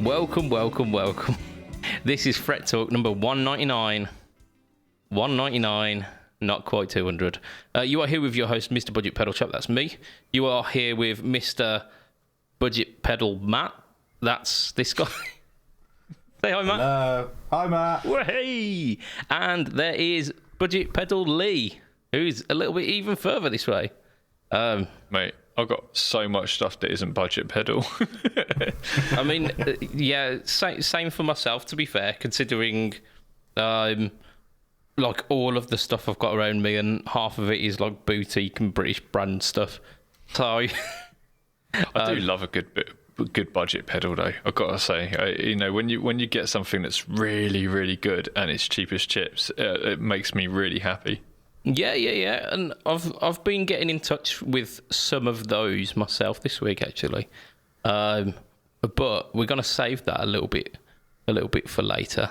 Welcome. This is Fret Talk number 199. 199, not quite 200. You are here with your host, Mr. BudgetPedalChap. That's me. You are here with Mr. Budget Pedal Matt. That's this guy. Say hi, Matt. Hello. Hi, Matt. Well, hey. And there is Budget Pedal Lee, who's a little bit even further this way. Mate, I've got so much stuff that isn't budget pedal. I mean, yeah, same for myself, to be fair, considering like all of the stuff I've got around me, and half of it is like boutique and British brand stuff. So I do love a good budget pedal, though. I've got to say, when you get something that's really, really good and it's cheap as chips, it makes me really happy. Yeah, and I've been getting in touch with some of those myself this week, actually. But we're gonna save that a little bit for later.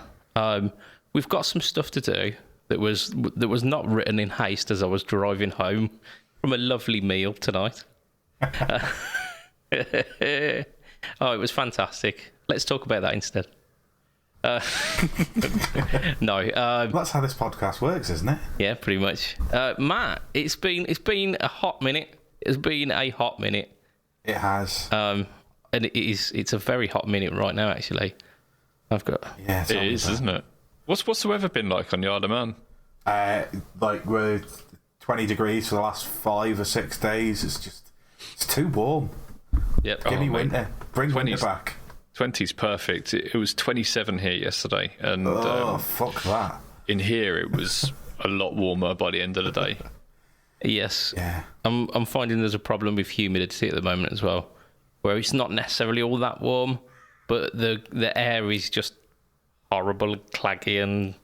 We've got some stuff to do that was not written in haste as I was driving home from a lovely meal tonight. It was fantastic. Let's talk about that instead. No. That's how this podcast works, isn't it? Yeah, pretty much. Matt, it's been a hot minute. It's been a hot minute. It has. And it's a very hot minute right now, actually. Yeah, it is, isn't it? What's the weather been like on the Isle of Man? Like we're 20 degrees for the last 5 or 6 days. It's too warm. Yep. Give me winter. Bring winter back. 20's perfect. It was 27 here yesterday, and fuck that. In here it was a lot warmer by the end of the day. Yes. Yeah. I'm finding there's a problem with humidity at the moment as well, where it's not necessarily all that warm, but the air is just horrible, claggy, and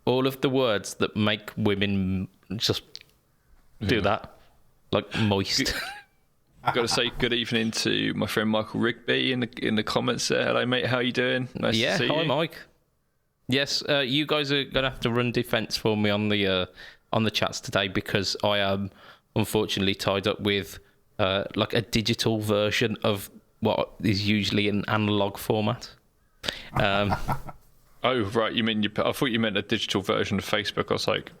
all of the words that make women just do that, like moist. I've got to say good evening to my friend Michael Rigby in the comments there. Hello, mate. How are you doing? Nice to see you. Hi, Mike. Yes, you guys are going to have to run defence for me on the chats today, because I am unfortunately tied up with like a digital version of what is usually an analog format. Oh, right. You mean I thought you meant a digital version of Facebook. I was like,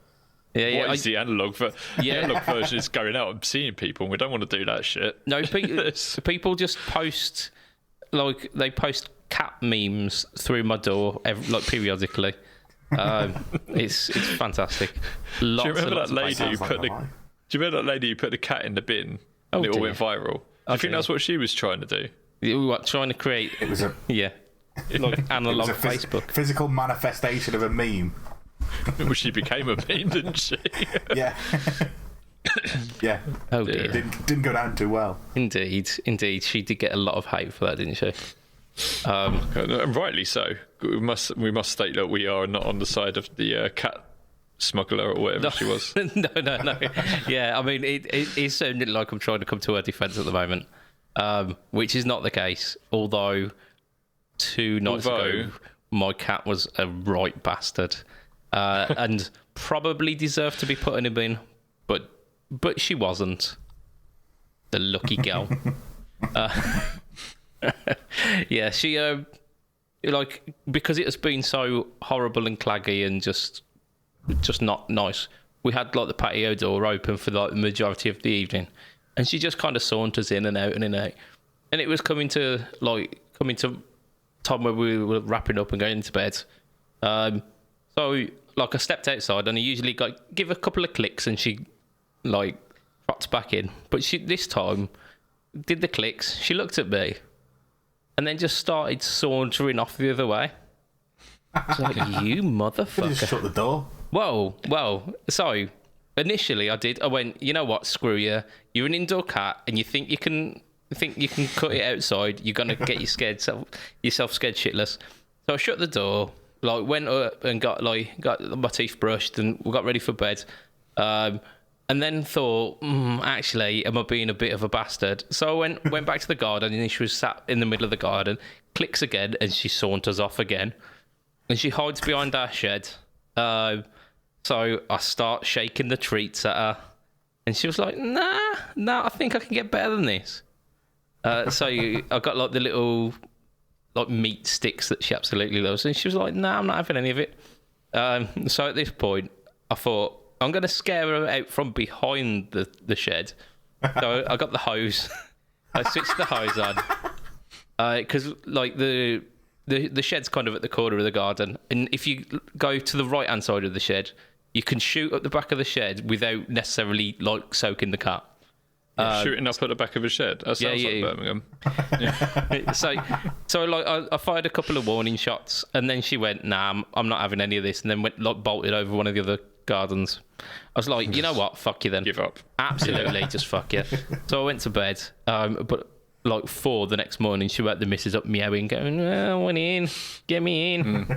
yeah. What is the analog version? The analog version is going out and seeing people, and we don't want to do that shit. No, people just post, like, they post cat memes through my door periodically. It's fantastic. Do you remember that lady who put the cat in the bin and it all went viral? I think that's what she was trying to do. What, trying to create? It was like analog Facebook, physical manifestation of a meme. Well, she became a meme, didn't she? Yeah. Yeah. Oh dear. Didn't go down too well. Indeed. She did get a lot of hate for that, didn't she? And rightly so. We must state that we are not on the side of the cat smuggler or whatever she was. No. Yeah, I mean, it sounded like I'm trying to come to her defence at the moment, which is not the case. Although 2 nights ago, my cat was a right bastard. And probably deserved to be put in a bin, but she wasn't. The lucky girl. Yeah, she like, because it has been so horrible and claggy and just not nice. We had like the patio door open for like the majority of the evening, and she just kind of saunters in and out, and it was coming to time where we were wrapping up and going to bed. So, like, I stepped outside and I usually give a couple of clicks and she, like, trots back in. But she, this time, did the clicks, she looked at me, and then just started sauntering off the other way. I was like, you motherfucker. You just shut the door. Well, so, initially I went, you know what, screw you. You're an indoor cat and you think you can cut it outside, you're going to get yourself scared shitless. So I shut the door, like, went up and got my teeth brushed and we got ready for bed, and then thought, actually, am I being a bit of a bastard? So I went back to the garden, and she was sat in the middle of the garden, clicks again, and she saunters off again, and she hides behind our shed. So I start shaking the treats at her, and she was like, nah, I think I can get better than this. So I got like the little like meat sticks that she absolutely loves, and she was like, "Nah, I'm not having any of it." So at this point, I thought I'm going to scare her out from behind the shed. So I got the hose. I switched the hose on because like the shed's kind of at the corner of the garden, and if you go to the right hand side of the shed, you can shoot up the back of the shed without necessarily like soaking the cat. Shooting up at the back of a shed. That sounds like Birmingham. So like I fired a couple of warning shots, and then she went, "Nah, I'm not having any of this," and then went like bolted over one of the other gardens. I was like, you know what? Fuck you then. Give up. Absolutely, just fuck you. So I went to bed. But like 4 the next morning, she woke the missus up meowing, going, "I want in, get me in."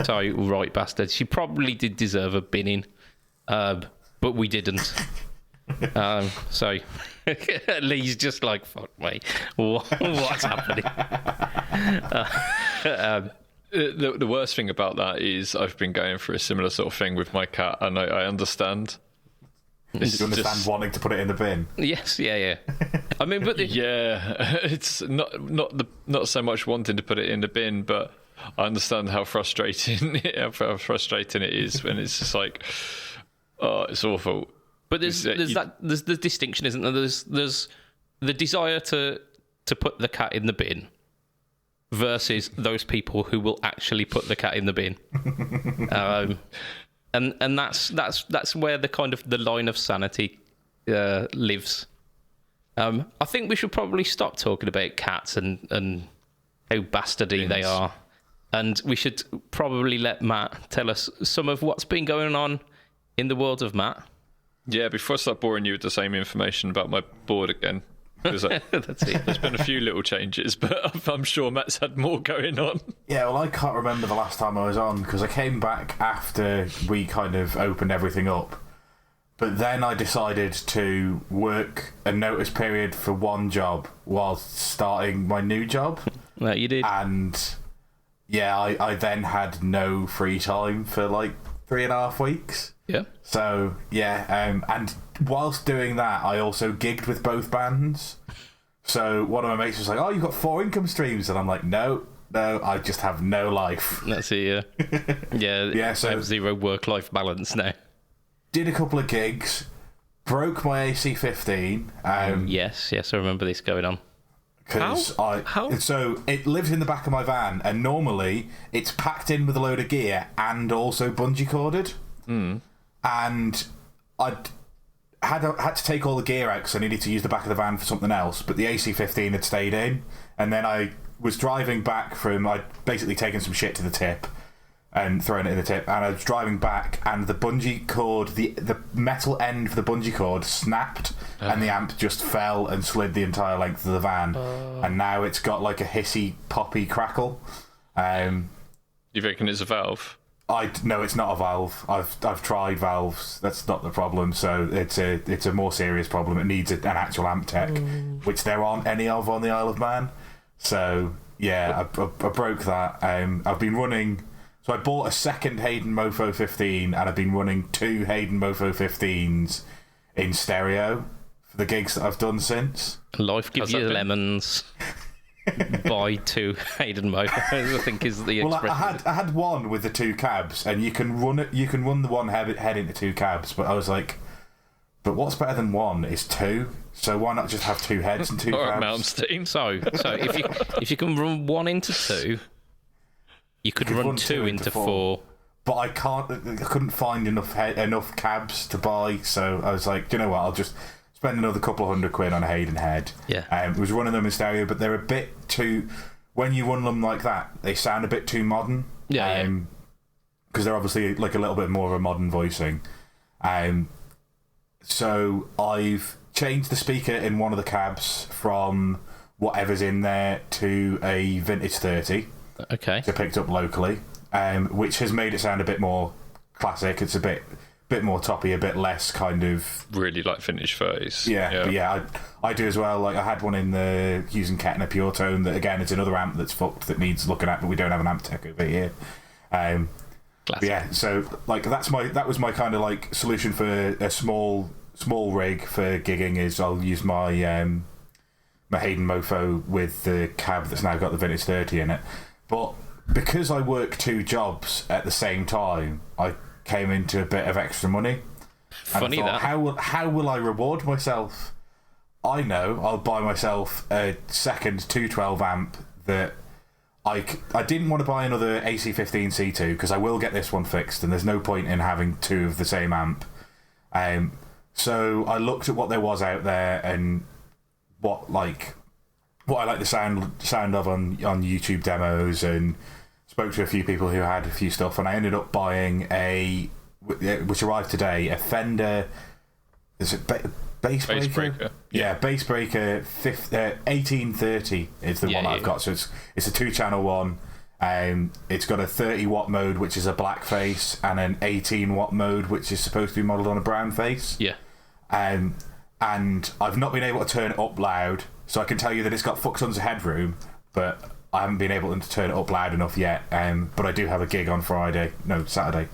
So right bastard. She probably did deserve a binning, but we didn't. So Lee's just like, fuck me, what's happening? The worst thing about that is I've been going through a similar sort of thing with my cat, and I understand. Do you understand wanting to put it in the bin? Yes, yeah. I mean, but it's not so much wanting to put it in the bin, but I understand how frustrating it is when it's just like, oh, it's awful. But there's the distinction, isn't there? There's the desire to put the cat in the bin versus those people who will actually put the cat in the bin. And that's where the kind of the line of sanity lives. I think we should probably stop talking about cats and how bastardy they are, and we should probably let Matt tell us some of what's been going on in the world of Matt. Yeah, before I start boring you with the same information about my board again, because That's it. there's been a few little changes, but I'm sure Matt's had more going on. Yeah, well, I can't remember the last time I was on because I came back after we kind of opened everything up. But then I decided to work a notice period for one job while starting my new job. No, you did. And yeah, I then had no free time for like 3.5 weeks. Yeah. So yeah, and whilst doing that, I also gigged with both bands. So one of my mates was like, "Oh, you've got 4 income streams," and I'm like, "No, I just have no life." That's it. Yeah. So I have zero work-life balance now. Did a couple of gigs, broke my AC-15. Yes, I remember this going on. Because so it lives in the back of my van, and normally it's packed in with a load of gear and also bungee corded. And I had to take all the gear out because I needed to use the back of the van for something else, but the AC-15 had stayed in. And then I was driving back I'd basically taken some shit to the tip and thrown it in the tip, and I was driving back, and the bungee cord, the metal end for the bungee cord snapped, and the amp just fell and slid the entire length of the van, and now it's got like a hissy poppy crackle. You reckon it's a valve? No, it's not a valve. I've tried valves. That's not the problem. So it's a more serious problem. It needs an actual amp tech, which there aren't any of on the Isle of Man. So yeah, I broke that. I've been running. So I bought a second Hayden Mofo 15, and I've been running 2 Hayden Mofo 15s in stereo for the gigs that I've done since. Life gives you lemons. Buy 2 Hayden Mofos, I think is the expression. Well, I had one with the 2 cabs, and you can run it. You can run the one head into 2 cabs. But I was like, but what's better than 1 is 2. So why not just have 2 heads and 2 cabs? Malmsteen. So if you can run 1 into 2, you could run 2 into 4. But I couldn't find enough cabs to buy. So I was like, do you know what? I'll just spend another couple of £100 on a Hayden head. Yeah. It was running them in stereo, but they're a bit too. When you run them like that, they sound a bit too modern. Yeah. Because they're obviously like a little bit more of a modern voicing. So I've changed the speaker in one of the cabs from whatever's in there to a vintage 30. Okay. I picked up locally, which has made it sound a bit more classic. It's a bit more toppy, a bit less kind of really like vintage 30s. Yeah. But yeah, I do as well. Like I had one in the using Kettner Pure Tone that again it's another amp that's fucked that needs looking at, but we don't have an amp tech over here. Yeah, so like that was my kind of like solution for a small rig for gigging is I'll use my my Hayden Mofo with the cab that's now got the Vintage 30 in it. But because I work 2 jobs at the same time, I came into a bit of extra money. Funny and I thought, how will I reward myself? I know I'll buy myself a second 212 amp that I didn't want to buy another AC15C2 because I will get this one fixed, and there's no point in having 2 of the same amp. So I looked at what there was out there and what I like the sound of on YouTube demos, and spoke to a few people who had a few stuff, and I ended up buying which arrived today, a Fender. Is it Bass Breaker? Yeah, Bass Breaker 1830 is the one I've got. So it's a 2-channel one. It's got a 30-watt mode, which is a black face, and an 18-watt mode, which is supposed to be modelled on a brown face. Yeah. And I've not been able to turn it up loud, so I can tell you that it's got fuck tons of headroom, but I haven't been able to turn it up loud enough yet. But I do have a gig on Saturday.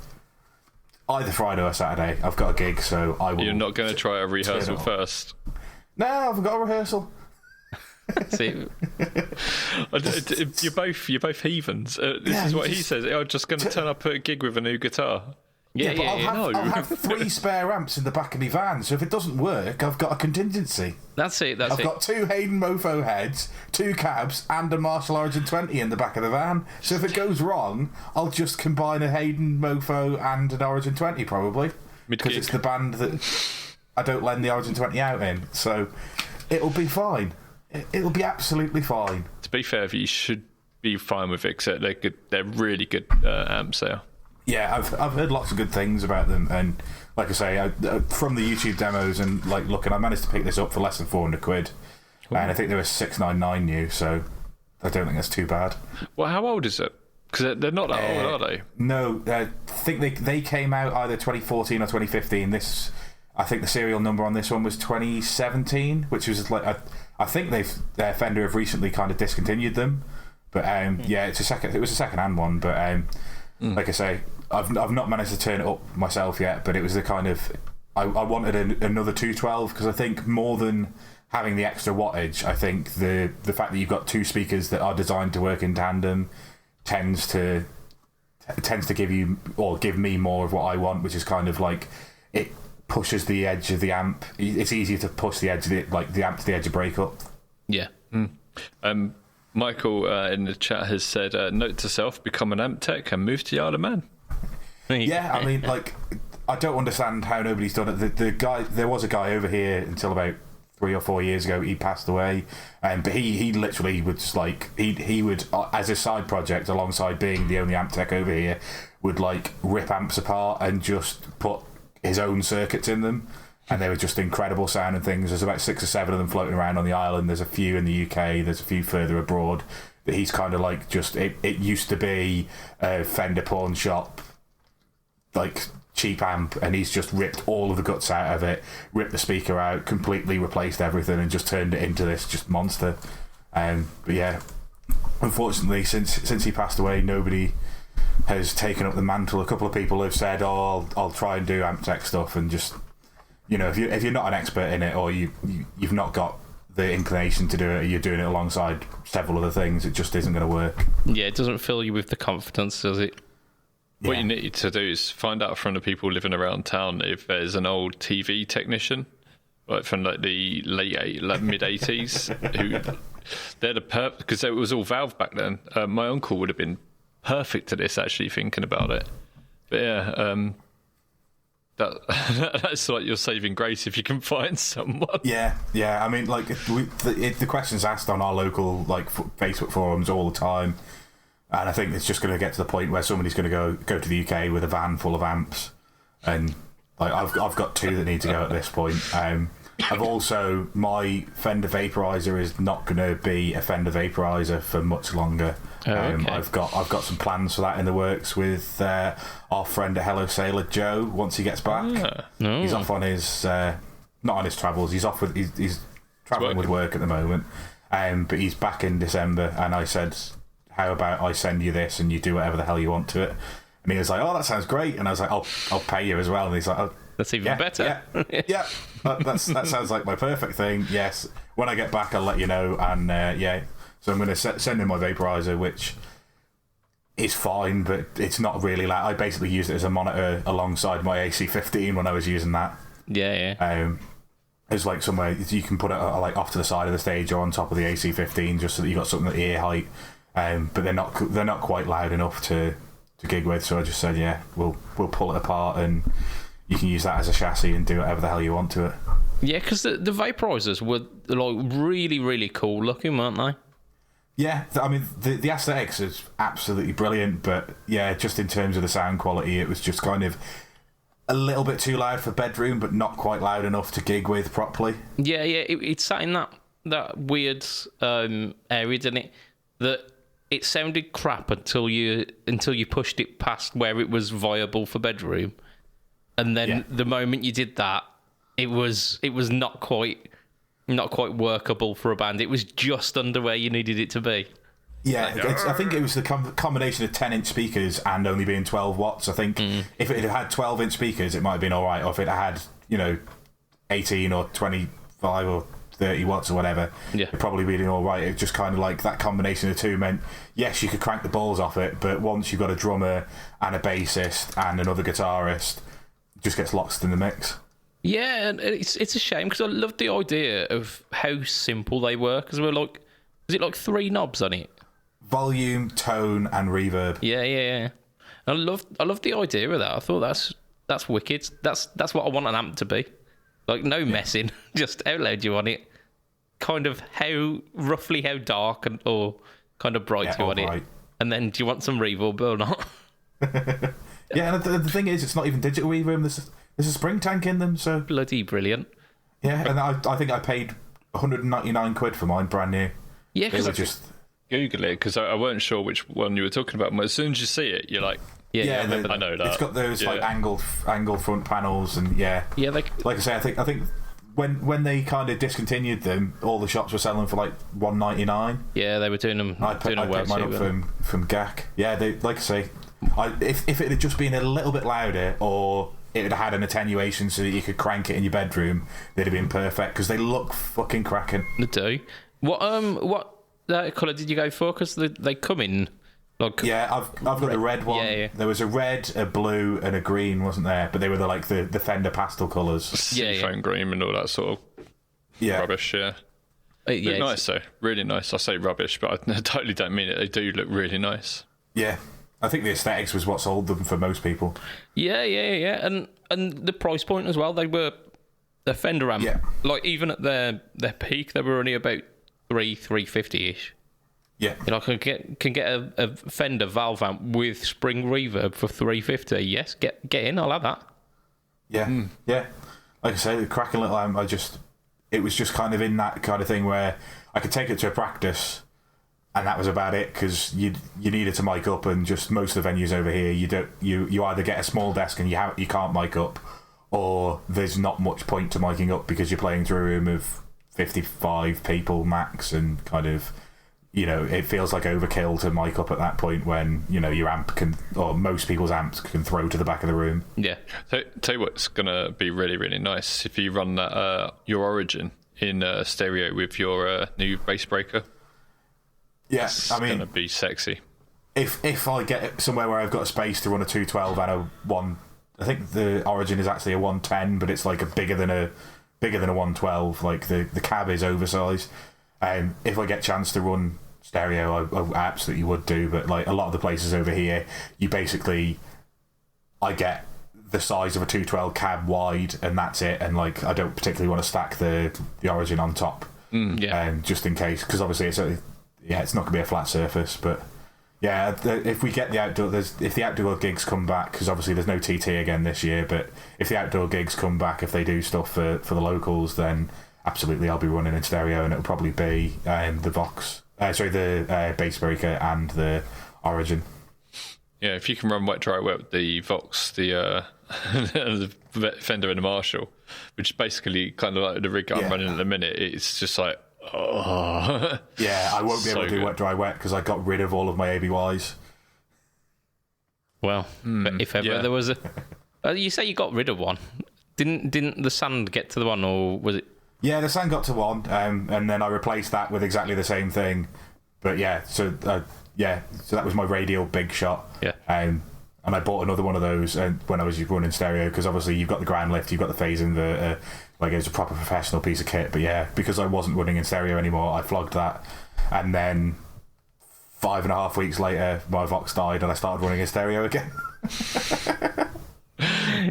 Either Friday or Saturday, I've got a gig, so I will. You're not going to try a rehearsal first? No, I haven't got a rehearsal. See, you're both heathens. This is what he says. I'm just going to turn up at a gig with a new guitar. But I'll have 3 spare amps in the back of my van, so if it doesn't work, I've got a contingency. That's it. I've got 2 Hayden Mofo heads, 2 cabs, and a Marshall Origin 20 in the back of the van. So if it goes wrong, I'll just combine a Hayden Mofo and an Origin 20 probably, because it's the band that I don't lend the Origin 20 out in. So it'll be fine. It'll be absolutely fine. To be fair, you should be fine with it, except they're good. They're really good amps there. Yeah, I've heard lots of good things about them, and like I say, from the YouTube demos and looking, I managed to pick this up for less than £400, and I think they were $699 new, so I don't think that's too bad. Well, how old is it? Because they're not that old, are they? No, I think they came out either 2014 or 2015. I think the serial number on this one was 2017, which was I think Fender have recently kind of discontinued them, but yeah, it was a second-hand one, but like I say, I've not managed to turn it up myself yet, but it was the kind of I wanted another 212, because I think more than having the extra wattage, I think the fact that you've got 2 speakers that are designed to work in tandem tends to give you, or give me, more of what I want, which is kind of like it pushes the edge of the amp. It's easier to push the edge of the amp to the edge of breakup. Yeah. Michael in the chat has said, note to self, become an amp tech and move to the Isle of Man. Yeah, I mean, I don't understand how nobody's done it. The guy, there was a guy over here until about 3 or 4 years ago. He passed away, but he literally would just he would, as a side project alongside being the only amp tech over here, would rip amps apart and just put his own circuits in them, and they were just incredible sounding things. There's about 6 or 7 of them floating around on the island. There's a few in the UK. There's a few further abroad that he's kind of it used to be a Fender pawn shop cheap amp, and he's just ripped all of the guts out of it, ripped the speaker out, completely replaced everything, and just turned it into this just monster. But yeah, unfortunately, since he passed away, nobody has taken up the mantle. A couple of people have said, "Oh, I'll try and do amp tech stuff," and just, if you're not an expert in it, or you've not got the inclination to do it, or you're doing it alongside several other things, it just isn't going to work. Yeah, it doesn't fill you with the confidence, does it? What you need to do is find out from the people living around town if there's an old TV technician, from the mid 80s, who they're the because it was all valve back then. My uncle would have been perfect at this, actually, thinking about it. But yeah, that's your saving grace if you can find someone. Yeah. I mean, the questions asked on our local Facebook forums all the time. And I think it's just going to get to the point where somebody's going to go to the UK with a van full of amps, and I've got 2 that need to go at this point. I've also, my Fender vaporizer is not going to be a Fender vaporizer for much longer. Okay. I've got some plans for that in the works with our friend at Hello Sailor, Joe. Once he gets back, he's off on his not on his travels. He's off with he's traveling with work at the moment, but he's back in December. And I said, how about I send you this and you do whatever the hell you want to it? And he was like, oh, that sounds great. And I was like, I'll pay you as well. And he's like, oh, That's even better. Yeah. That sounds like my perfect thing. Yes. When I get back, I'll let you know. And so I'm going to send in my vaporizer, which is fine, but it's not really loud. I basically used it as a monitor alongside my AC-15 when I was using that. Yeah. It's like somewhere you can put it like off to the side of the stage or on top of the AC-15, just so that you got something at ear height. But they're not quite loud enough to gig with. So I just said, we'll pull it apart and you can use that as a chassis and do whatever the hell you want to it. Yeah, because the vaporizers were like really, really cool looking, weren't they? Yeah, I mean the aesthetics is absolutely brilliant, but yeah, just in terms of the sound quality, it was just kind of a little bit too loud for bedroom, but not quite loud enough to gig with properly. Yeah, it sat in that weird area, didn't it? That it sounded crap until you pushed it past where it was viable for bedroom, and then the moment you did that, it was not quite workable for a band. It was just under where you needed it to be. Yeah, I think it was the combination of 10-inch speakers and only being 12 watts. I think if it had 12-inch speakers, it might have been all right. Or if it had, 18 or 25 or 30 watts or whatever, it'd probably been all right. It just kind of like that combination of two meant, yes, you could crank the balls off it, but once you've got a drummer and a bassist and another guitarist, it just gets lost in the mix. Yeah, and it's a shame because I loved the idea of how simple they were. Because we're like, was it like 3 knobs on it? Volume, tone, and reverb. Yeah. I love the idea of that. I thought that's wicked. That's what I want an amp to be. Like no messing, just how loud you want it. Kind of roughly how dark or kind of bright you want it. And then do you want some reverb or not? Yeah, and the thing is, it's not even digital reverb. There's a spring tank in them, so bloody brilliant. Yeah, and I think I paid 199 quid for mine, brand new. Yeah, because just Google it because I weren't sure which one you were talking about. But as soon as you see it, you're like, I know that. It's got those like angled front panels, and like I say, I think when they kind of discontinued them, all the shops were selling for like 199. Yeah, they were doing them. I picked mine up from GAC. Yeah, they like I say, if it had just been a little bit louder or it had an attenuation so that you could crank it in your bedroom, they'd have been perfect because they look fucking cracking. They do. What colour did you go for? Because they come in like I've got the red one. Yeah. There was a red, a blue, and a green, wasn't there? But they were the Fender pastel colours. Seafoam green and all that sort of rubbish. Yeah. Look nice though, really nice. I say rubbish, but I totally don't mean it. They do look really nice. Yeah. I think the aesthetics was what sold them for most people. Yeah, and the price point as well. They were a Fender amp. Yeah. Like even at their peak, they were only about $350-ish. Yeah. I can get a Fender valve amp with spring reverb for $350. Yes, get in. I'll have that. Yeah, yeah. Like I say, the cracking little amp. It was just kind of in that kind of thing where I could take it to a practice. And that was about it because you needed to mic up, and just most of the venues over here you either get a small desk and you can't mic up, or there's not much point to miking up because you're playing through a room of 55 people max, and kind of it feels like overkill to mic up at that point when your amp can, or most people's amps can throw to the back of the room. Yeah. So tell you what's gonna be really really nice if you run that your Origin in stereo with your new bass breaker. Yeah, I mean, it's gonna be sexy. If I get somewhere where I've got a space to run a 212 and a 1, I think the Origin is actually a 110, but it's like bigger than a 112. Like the cab is oversized. If I get a chance to run stereo, I absolutely would do. But like a lot of the places over here, I get the size of a 212 cab wide, and that's it. And like I don't particularly want to stack the Origin on top, just in case, because obviously it's not going to be a flat surface, but if we get the outdoor, if the outdoor gigs come back, because obviously there's no TT again this year, but if the outdoor gigs come back, if they do stuff for the locals, then absolutely I'll be running in stereo, and it'll probably be the bass breaker and the Origin. Yeah, if you can run wet dry wet with the Vox, the Fender and the Marshall, which is basically kind of like the rig I'm running at the minute, it's just like. Oh. Yeah, I won't be able to do wet dry wet because I got rid of all of my ABYs. Well, but if ever there was a, you say you got rid of one. Didn't the sand get to the one, or was it? Yeah, the sand got to one, and then I replaced that with exactly the same thing. But so that was my radial big shot. Yeah. And I bought another one of those when I was running stereo, because obviously you've got the ground lift, you've got the phase inverter, like it's a proper professional piece of kit. But yeah, because I wasn't running in stereo anymore, I flogged that, and then 5.5 weeks later, my Vox died, and I started running in stereo again.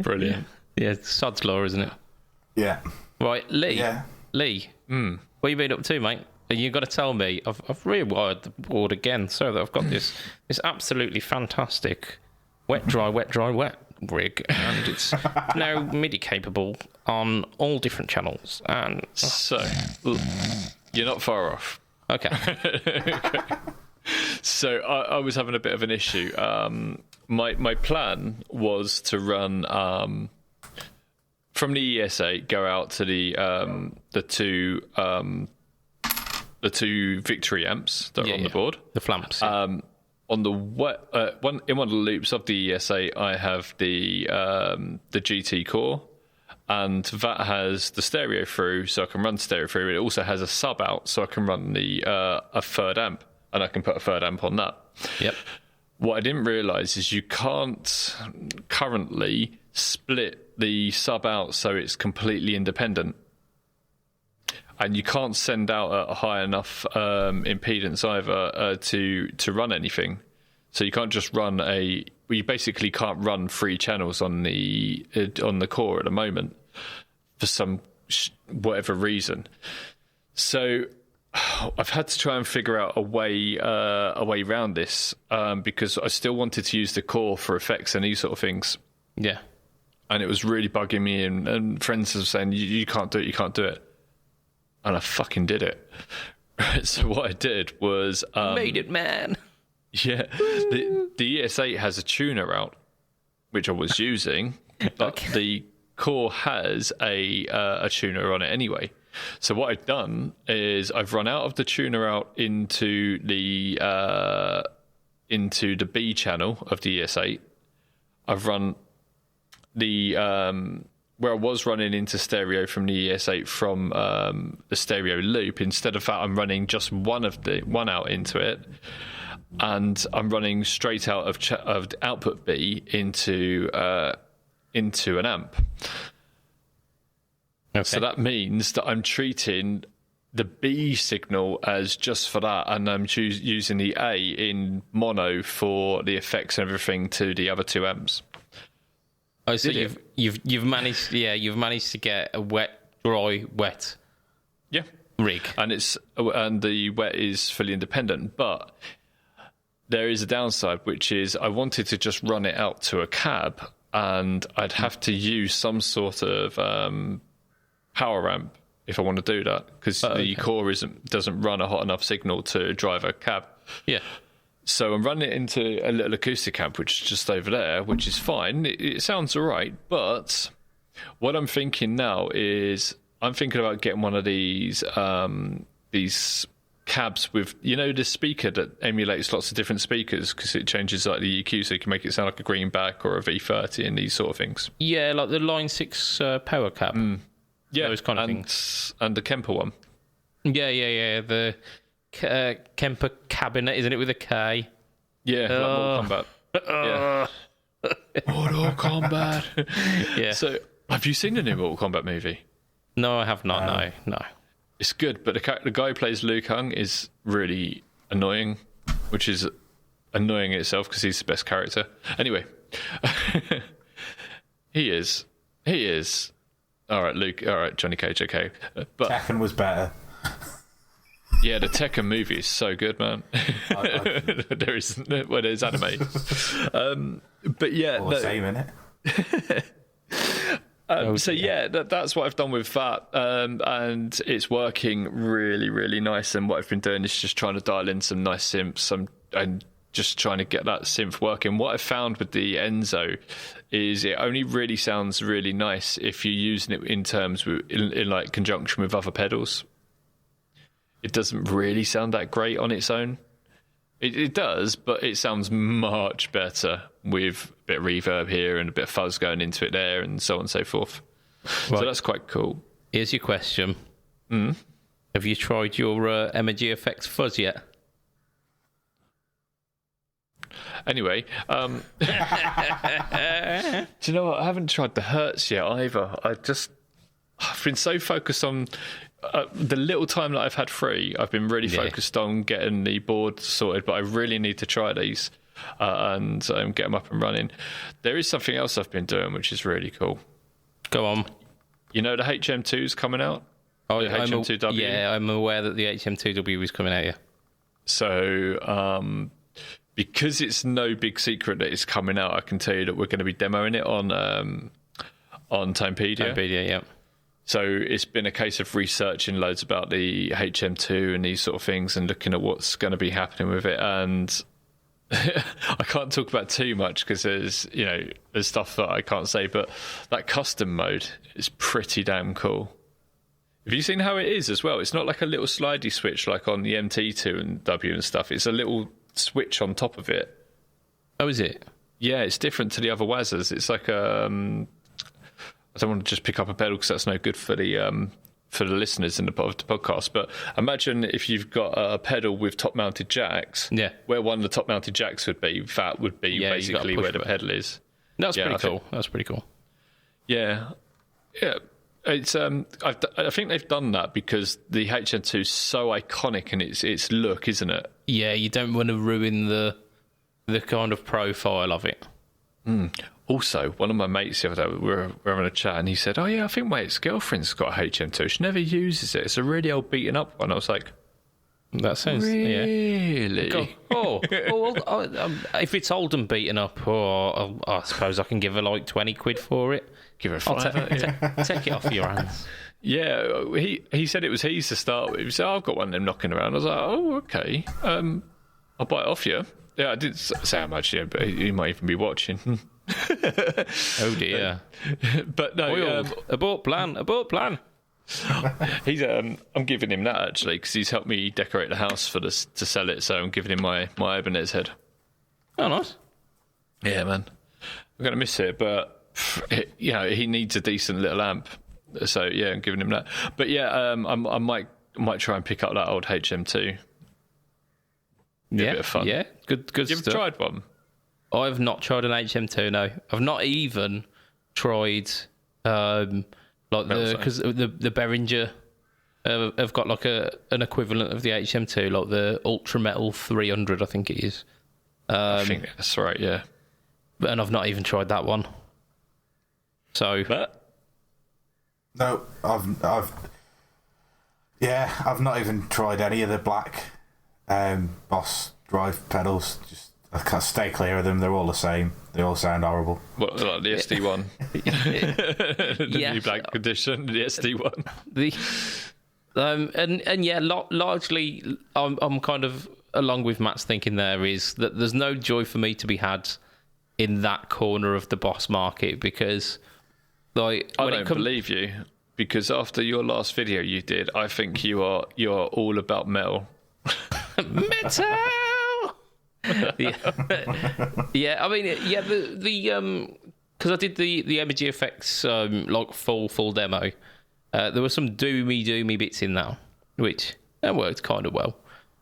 Brilliant. Yeah, sod's law, isn't it? Yeah. Right, Lee. Yeah. Lee. What you been up to, mate? And you've got to tell me. I've rewired the board again, so that I've got this absolutely fantastic wet, dry rig, and it's now MIDI capable on all different channels. And So, you're not far off. okay. So I was having a bit of an issue. My plan was to run from the ES8, go out to the two Victory amps that are on the board, the flamps. On the one of the loops of the ES8, I have the GT core, and that has the stereo through, so I can run stereo through. It also has a sub out, so I can run a third amp, and I can put a third amp on that. Yep. What I didn't realise is you can't currently split the sub out so it's completely independent. And you can't send out a high enough impedance either to run anything. So you can't just run you basically can't run 3 channels on the core at the moment for some whatever reason. So I've had to try and figure out a way around this because I still wanted to use the core for effects and these sort of things. Yeah. And it was really bugging me, and friends were saying, you can't do it, you can't do it. And I fucking did it. So what I did was... made it, man. Yeah. The ES8 has a tuner out, which I was using, but the core has a tuner on it anyway. So what I've done is I've run out of the tuner out into the B channel of the ES8. I've run the where I was running into stereo from the ES8 from the stereo loop. Instead of that, I'm running just one out into it, and I'm running straight out of the output B into an amp. Okay. So that means that I'm treating the B signal as just for that, and I'm using the A in mono for the effects and everything to the other 2 amps. Oh, so you've managed to get a dry, wet rig, and the wet is fully independent. But there is a downside, which is I wanted to just run it out to a cab, and I'd have to use some sort of power amp if I want to do that, because the core doesn't run a hot enough signal to drive a cab. Yeah. So I'm running it into a little acoustic amp, which is just over there, which is fine. It sounds all right, but what I'm thinking now is I'm thinking about getting one of these cabs with, the speaker that emulates lots of different speakers, because it changes like the EQ, so you can make it sound like a greenback or a V30 and these sort of things. Yeah, like the Line 6 power cab. Yeah, those kind of things. And the Kemper one. Yeah. The Kemper cabinet, isn't it, with a K? Yeah, like Mortal Kombat. Mortal Kombat. Yeah. So, have you seen the new Mortal Kombat movie? No, I have not. No. It's good, but the guy who plays Liu Kang is really annoying, which is annoying in itself because he's the best character. Anyway, he is. All right, Luke. All right, Johnny Cage. Okay, but Tekken was better. Yeah, the Tekken movie is so good, man. There's anime. But yeah, all the same, innit? So yeah, that's what I've done with that, and it's working really, really nice. And what I've been doing is just trying to dial in some nice synths, and just trying to get that synth working. What I found with the Enzo is it only really sounds really nice if you're using it in like conjunction with other pedals. It doesn't really sound that great on its own. It does, but it sounds much better with a bit of reverb here and a bit of fuzz going into it there, and so on and so forth. So that's quite cool. Here's your question. Have you tried your Energy Effects Fuzz yet? Anyway, do you know what? I haven't tried the Hertz yet either. I've been so focused on the little time that I've had free. I've been really focused on getting the board sorted, but I really need to try these and get them up and running. There is something else I've been doing, which is really cool. Go on. You know the HM2's coming out? Oh, the HM2W? Yeah, I'm aware that the HM2W is coming out, yeah. So, because it's no big secret that it's coming out, I can tell you that we're going to be demoing it on Tonepedia. Tonepedia, yeah. So it's been a case of researching loads about the HM2 and these sort of things and looking at what's going to be happening with it. And I can't talk about too much because there's stuff that I can't say, but that custom mode is pretty damn cool. Have you seen how it is as well? It's not like a little slidey switch like on the MT2 and W and stuff. It's a little switch on top of it. Oh, is it? Yeah, it's different to the other Wazzers. It's like I don't want to just pick up a pedal because that's no good for the listeners in the podcast. But imagine if you've got a pedal with top-mounted jacks. Yeah. Where one of the top-mounted jacks would be, that would be basically where the pedal is. That's pretty cool. That's pretty cool. Yeah. Yeah. It's I think they've done that because the HM2 is so iconic in its look, isn't it? Yeah, you don't want to ruin the kind of profile of it. Also, one of my mates the other day, we were having a chat, and he said, "Oh yeah, I think my ex-girlfriend's got a HM2. She never uses it. It's a really old beaten up one." I was like, "That sounds really." If it's old and beaten up, I suppose I can give her like 20 quid for it. Give her a fiver. Take it off your hands. Yeah, he said it was his to start with. He said, "I've got one of them knocking around." I was like, "Oh, okay. I'll buy it off you." Yeah, I didn't say how much, yeah, but he might even be watching. Oh dear. But no, abort plan. He's I'm giving him that actually because he's helped me decorate the house to sell it. So I'm giving him my Ibanez head. Oh, nice. Yeah, man. I'm gonna miss it, but he needs a decent little amp. So yeah, I'm giving him that. But yeah, I might try and pick up that old HM2. A bit of fun. Yeah, good You've stuff. tried one? I've not tried an HM2. No, I've not even tried because the Behringer have got like an equivalent of the HM2, like the Ultra Metal 300, I think it is. I think that's right. Yeah, and I've not even tried that one. So, no, I've not even tried any of the black Boss drive pedals. Just I can't stay clear of them. They're all the same. They all sound horrible. What, like the SD1? The new black edition, the SD1. Largely, I'm kind of along with Matt's thinking. There is that there's no joy for me to be had in that corner of the Boss market because, like, I don't believe you because after your last video you did, I think you are all about metal. Metal. Yeah, I mean, yeah, the because I did the Energy Effects like full demo. There were some doomy bits in that, which worked kind of well.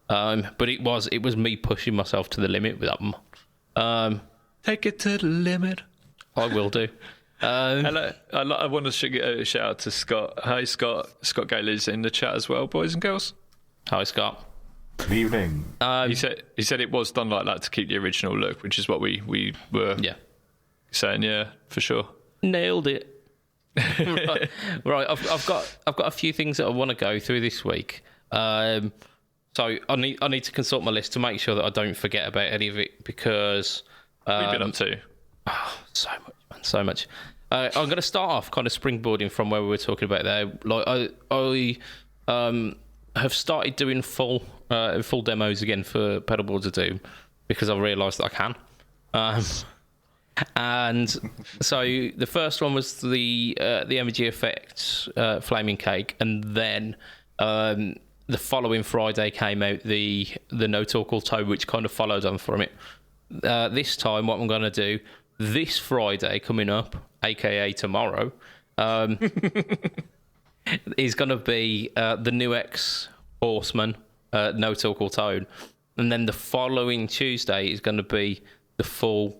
But it was me pushing myself to the limit with that one. Take it to the limit. I will do. Hello. I want to shout out to Scott. Hi, Scott. Scott Gailey's in the chat as well, boys and girls. Hi, Scott. Good evening. He said it was done like that to keep the original look, which is what we were saying. Yeah, for sure. Nailed it. Right. I've got a few things that I want to go through this week. So I need to consult my list to make sure that I don't forget about any of it because we've been up to so much, man, so much. I'm going to start off kind of springboarding from where we were talking about there. Like I have started doing full demos again for Pedalboards of Doom because I've realised that I can. And so the first one was the Energy Effects Flaming Cake, and then the following Friday came out the No Talk Alto, which kind of followed on from it. This time, what I'm going to do this Friday coming up, aka tomorrow, is going to be the new X Horseman, No Talk or Tone, and then the following Tuesday is going to be the full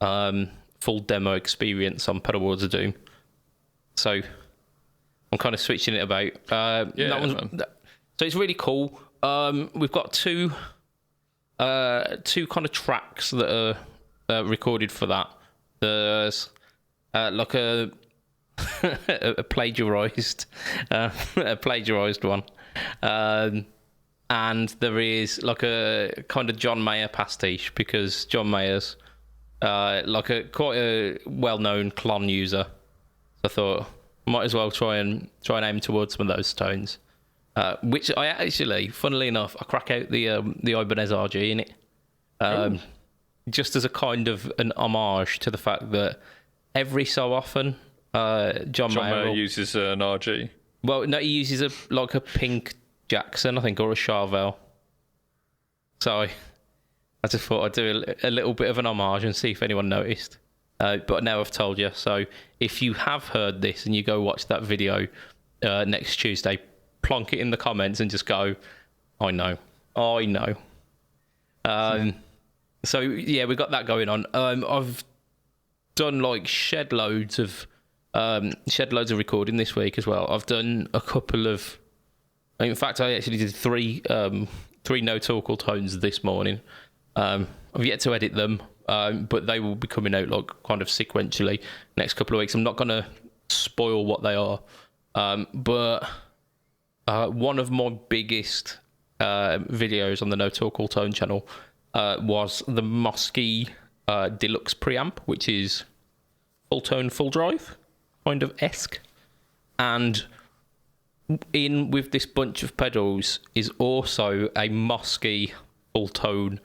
demo experience on Pedalboards of Doom. So I'm kind of switching it about. So it's really cool. We've got two kind of tracks that are recorded for that. There's like a plagiarized one, and there is like a kind of John Mayer pastiche, because John Mayer's like quite a well-known Klon user. So I thought might as well try and aim towards some of those tones. Which I actually, funnily enough, I crack out the Ibanez RG in it, just as a kind of an homage to the fact that every so often, John Mayer uses an RG. Well, no, he uses a pink Jackson, I think, or a Charvel. So I just thought I'd do a little bit of an homage and see if anyone noticed. But now I've told you. So if you have heard this and you go watch that video next Tuesday, plonk it in the comments and just go, I know. So yeah, we got that going on. I've done like shed loads of recording this week as well. I've done a couple of, in fact, I actually did three No Talk or Tones this morning. I've yet to edit them, but they will be coming out like kind of sequentially next couple of weeks. I'm not going to spoil what they are, but one of my biggest videos on the No Talk or Tone channel was the Mosky Deluxe preamp, which is full tone, full drive, kind of esque. And in with this bunch of pedals is also a Mosky full tone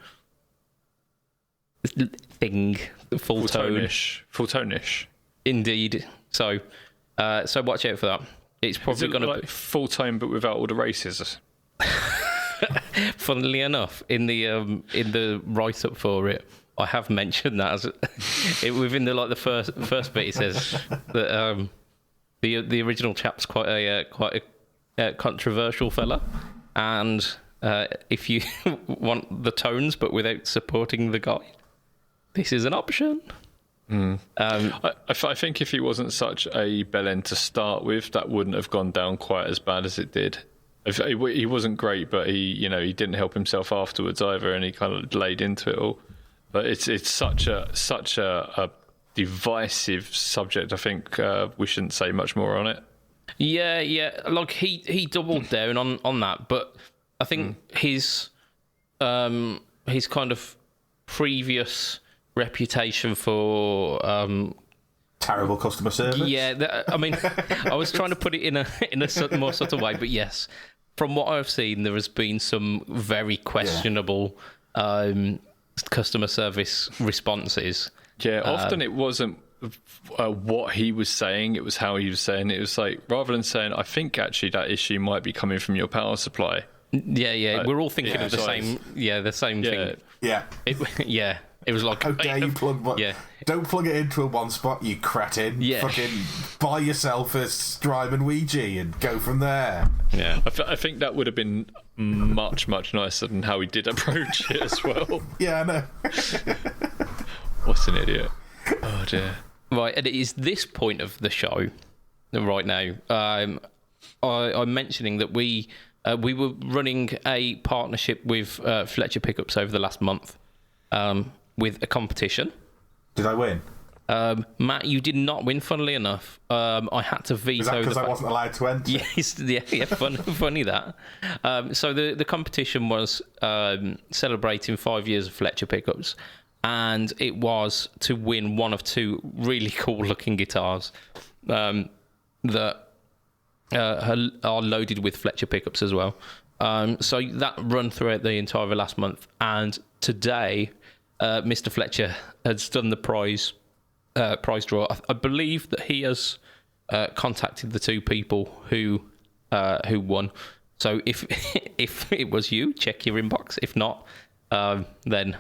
thing, full tone-ish. Indeed. So watch out for that. It's probably going to be full tone, but without all the races. Funnily enough, in the write up for it, I have mentioned that within the first bit. It says that the original chap's quite a controversial fella, and if you want the tones but without supporting the guy, this is an option. I think if he wasn't such a bellend to start with, that wouldn't have gone down quite as bad as it did. He wasn't great, but he didn't help himself afterwards either, and he kind of laid into it all. But it's such a divisive subject. I think we shouldn't say much more on it. Yeah. Like he doubled down on that, but I think his kind of previous reputation for terrible customer service. Yeah, I mean, I was trying to put it in a more subtle way, but yes, from what I've seen, there has been some very questionable customer service responses. Yeah, often it wasn't what he was saying, it was how he was saying it. It was like, rather than saying, I think actually that issue might be coming from your power supply. Yeah, we're all thinking of the same thing. Yeah. It was like, how dare you plug don't plug it into one spot, you cretin. Fucking buy yourself a Strymon Ouija and go from there. Yeah, I think that would have been much nicer than how he did approach it as well. Yeah, I know. What an idiot. Oh dear. Right, and it is this point of the show right now. I'm mentioning that we were running a partnership with Fletcher Pickups over the last month. With a competition. Did I win? Matt, you did not win, funnily enough. I had to veto. Is that because I wasn't allowed to enter? Yes, yeah, funny that. So the competition was celebrating 5 years of Fletcher Pickups, and it was to win one of two really cool-looking guitars that are loaded with Fletcher Pickups as well. So that run throughout the entire last month, and today Mr Fletcher has done the prize draw. I believe that he has contacted the two people who won. So if it was you, check your inbox. If not, then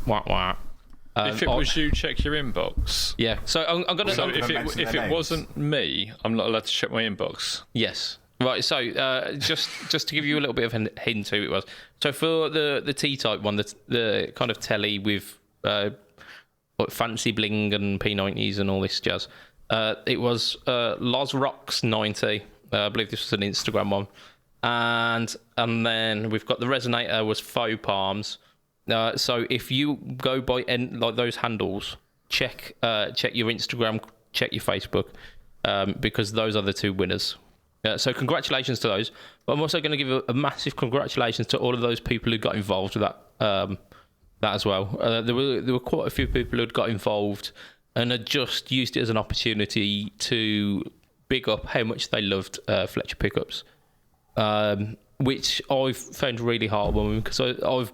wah. If it was you, check your inbox. Yeah. So I'm gonna. So if it wasn't me, I'm not allowed to check my inbox. Yes. Right. So just to give you a little bit of a hint who it was. So for the T-type one, the kind of telly with like fancy bling and P90s and all this jazz, it was Los Rocks 90. I believe this was an Instagram one, and then we've got the resonator was Faux Palms. So if you go by like those handles, check your Instagram, check your Facebook, because those are the two winners. So congratulations to those. But I'm also going to give a massive congratulations to all of those people who got involved with that as well. There were quite a few people who had got involved and had just used it as an opportunity to big up how much they loved Fletcher Pickups, which I've found really heartwarming because I've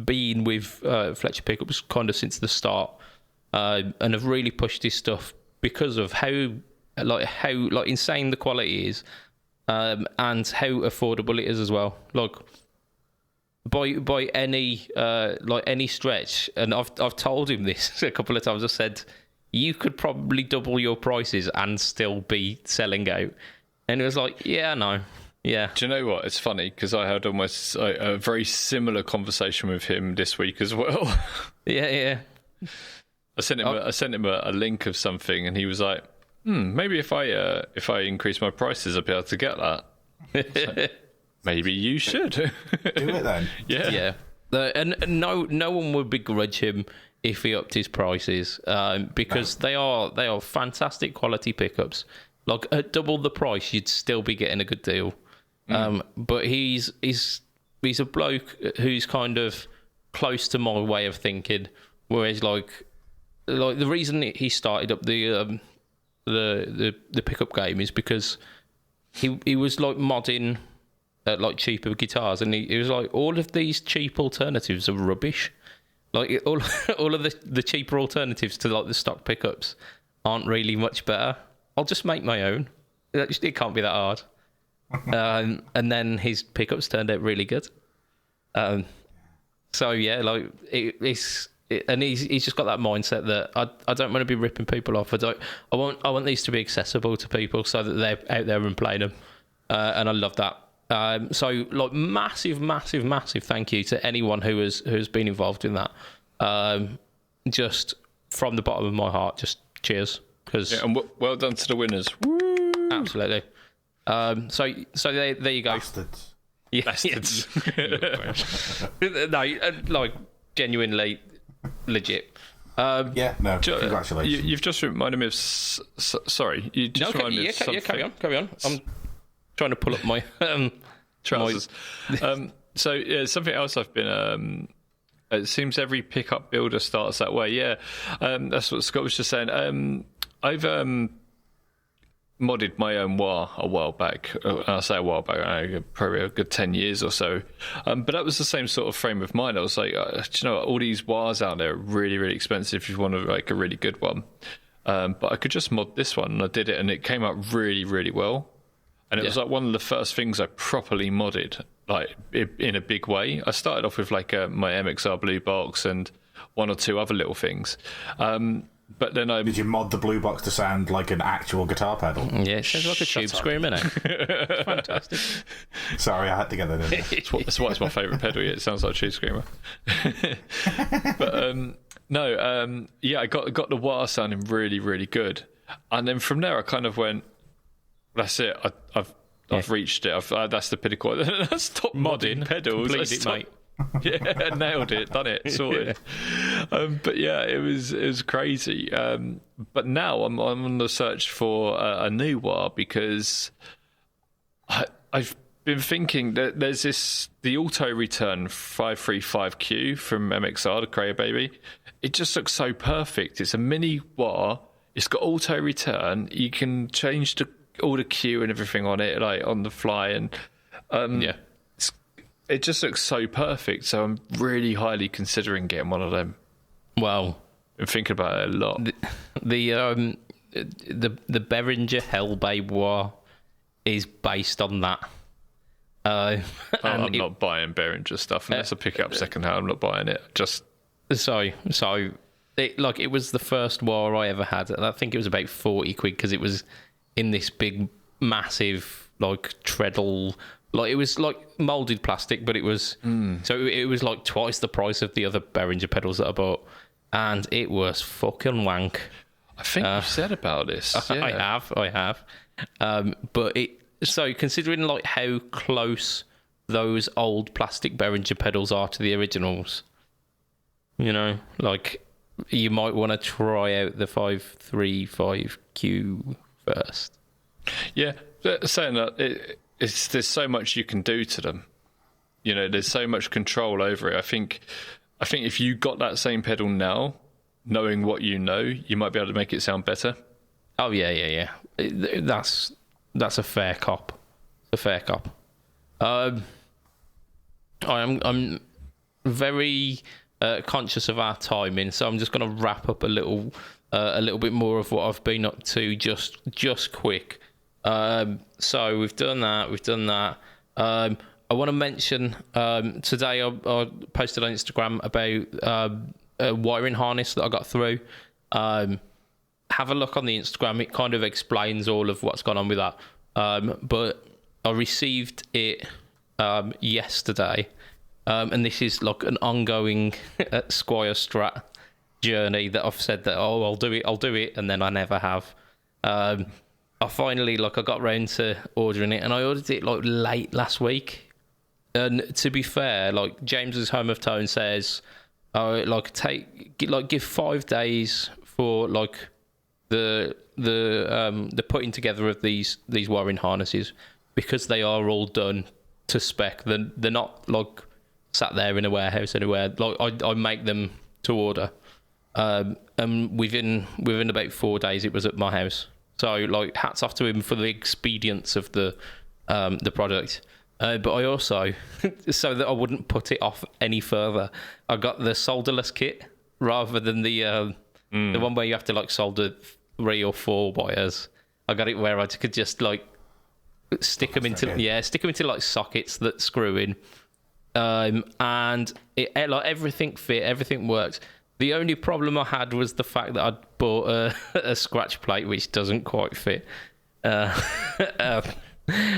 been with Fletcher Pickups kind of since the start, and have really pushed his stuff because of how insane the quality is, and how affordable it is as well. Like by any stretch, and I've told him this a couple of times. I said you could probably double your prices and still be selling out, and it was like, yeah, no. Yeah. Do you know what? It's funny because I had almost a very similar conversation with him this week as well. Yeah. I sent him a link of something, and he was like, maybe if I increase my prices, I'll be able to get that. Like, maybe you should do it then. Yeah. And no one would begrudge him if he upped his prices, because they are fantastic quality pickups. Like at double the price, you'd still be getting a good deal. But he's a bloke who's kind of close to my way of thinking. Whereas like the reason he started up the pickup game is because he was like modding like cheaper guitars, and he was like, all of these cheap alternatives are rubbish. Like all of the cheaper alternatives to like the stock pickups aren't really much better. I'll just make my own. It can't be that hard. And then his pickups turned out really good. So yeah, like and he's just got that mindset that I don't want to be ripping people off. I want these to be accessible to people so that they're out there and playing them. And I love that. So like massive thank you to anyone who's been involved in that. Just from the bottom of my heart, just cheers. And well done to the winners. Woo! Absolutely. So there you go. Bastards. Yeah. Bastards. No, like genuinely legit. Congratulations. You've just reminded me of. Sorry, you just reminded me of something. Yeah, carry on. I'm trying to pull up my trousers. So yeah, something else I've been. It seems every pickup builder starts that way. Yeah, that's what Scott was just saying. I've modded my own wah a while back. I say a while back, probably a good 10 years or so. But that was the same sort of frame of mind. I was like, do you know what? All these wahs out there are really, really expensive if you want like a really good one. But I could just mod this one, and I did it, and it came out really, really well. And it was like one of the first things I properly modded, like in a big way. I started off with like my MXR Blue Box and one or two other little things. But then did you mod the blue box to sound like an actual guitar pedal? Yeah, it sounds like a tube screamer now. It's fantastic. Sorry, I had to get that in there. That's why it's my favourite pedal. Yeah, it sounds like a tube screamer. But I got the wah sounding really, really good. And then from there, I kind of went, that's it. I've reached it. That's the pinnacle. Stop modding pedals. Mate. Yeah, nailed it, done it, sorted. Yeah. But yeah, it was crazy. But now I'm on the search for a new wah because I've been thinking that there's the auto return 535Q from MXR, the Cray Baby. It just looks so perfect. It's a mini wah. It's got auto return. You can change all the Q and everything on it, like on the fly, and it just looks so perfect. So I'm really highly considering getting one of them. Wow, I'm thinking about it a lot. The Behringer Hellbabe wah is based on that. I'm not buying Behringer stuff unless I pick it up second hand. I'm not buying it. So it was the first wire I ever had, and I think it was about 40 quid because it was in this big, massive like treadle. Like it was like molded plastic, but it was so it was like twice the price of the other Behringer pedals that I bought, and it was fucking wank. I think you've said about this. Yeah. I have. But so considering like how close those old plastic Behringer pedals are to the originals, you know, like you might want to try out the 535Q first. Yeah, saying that there's so much you can do to them. You know, there's so much control over it. I think if you got that same pedal now, knowing what you know, you might be able to make it sound better. Oh yeah. That's a fair cop. A fair cop. I'm very conscious of our timing, so I'm just going to wrap up a little bit more of what I've been up to just quick. So we've done that. I want to mention today I posted on Instagram about a wiring harness that I got through. Have a look on the Instagram. It kind of explains all of what's gone on with that. But I received it yesterday, and this is like an ongoing Squire Strat journey that I've said that I'll do it, and then I never have. I finally I got round to ordering it, and I ordered it like late last week. And to be fair, like James's Home of Tone says, give 5 days for like the putting together of these wiring harnesses, because they are all done to spec. They're not like sat there in a warehouse anywhere. Like I make them to order, and within about 4 days it was at my house. So like hats off to him for the expedience of the product. But I also, so that I wouldn't put it off any further, I got the solderless kit rather than the one where you have to like solder 3 or 4 wires. I got it where I could just like stick them into like sockets that screw in, and it like everything fit, everything worked. The only problem I had was the fact that I'd bought a scratch plate which doesn't quite fit.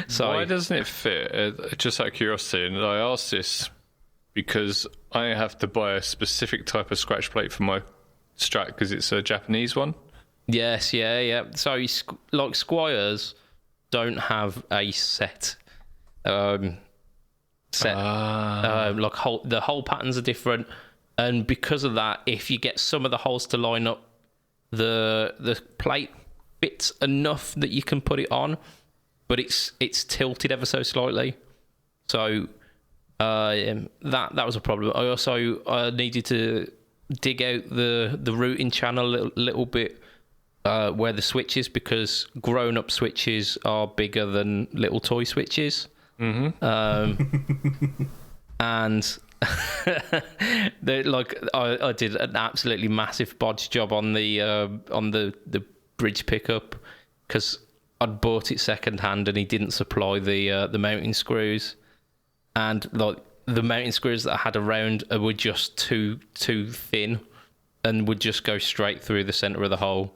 So why doesn't it fit? Just out of curiosity, and I ask this because I have to buy a specific type of scratch plate for my Strat because it's a Japanese one. Yes, yeah. So like Squires don't have a set. The hole patterns are different, and because of that, if you get some of the holes to line up, the plate fits enough that you can put it on, but it's tilted ever so slightly. So that was a problem. I also needed to dig out the routing channel a little bit where the switches, because grown-up switches are bigger than little toy switches. And I did an absolutely massive bodge job on the bridge pickup, because I'd bought it second hand and he didn't supply the mounting screws, and like the mounting screws that I had around were just too thin and would just go straight through the center of the hole.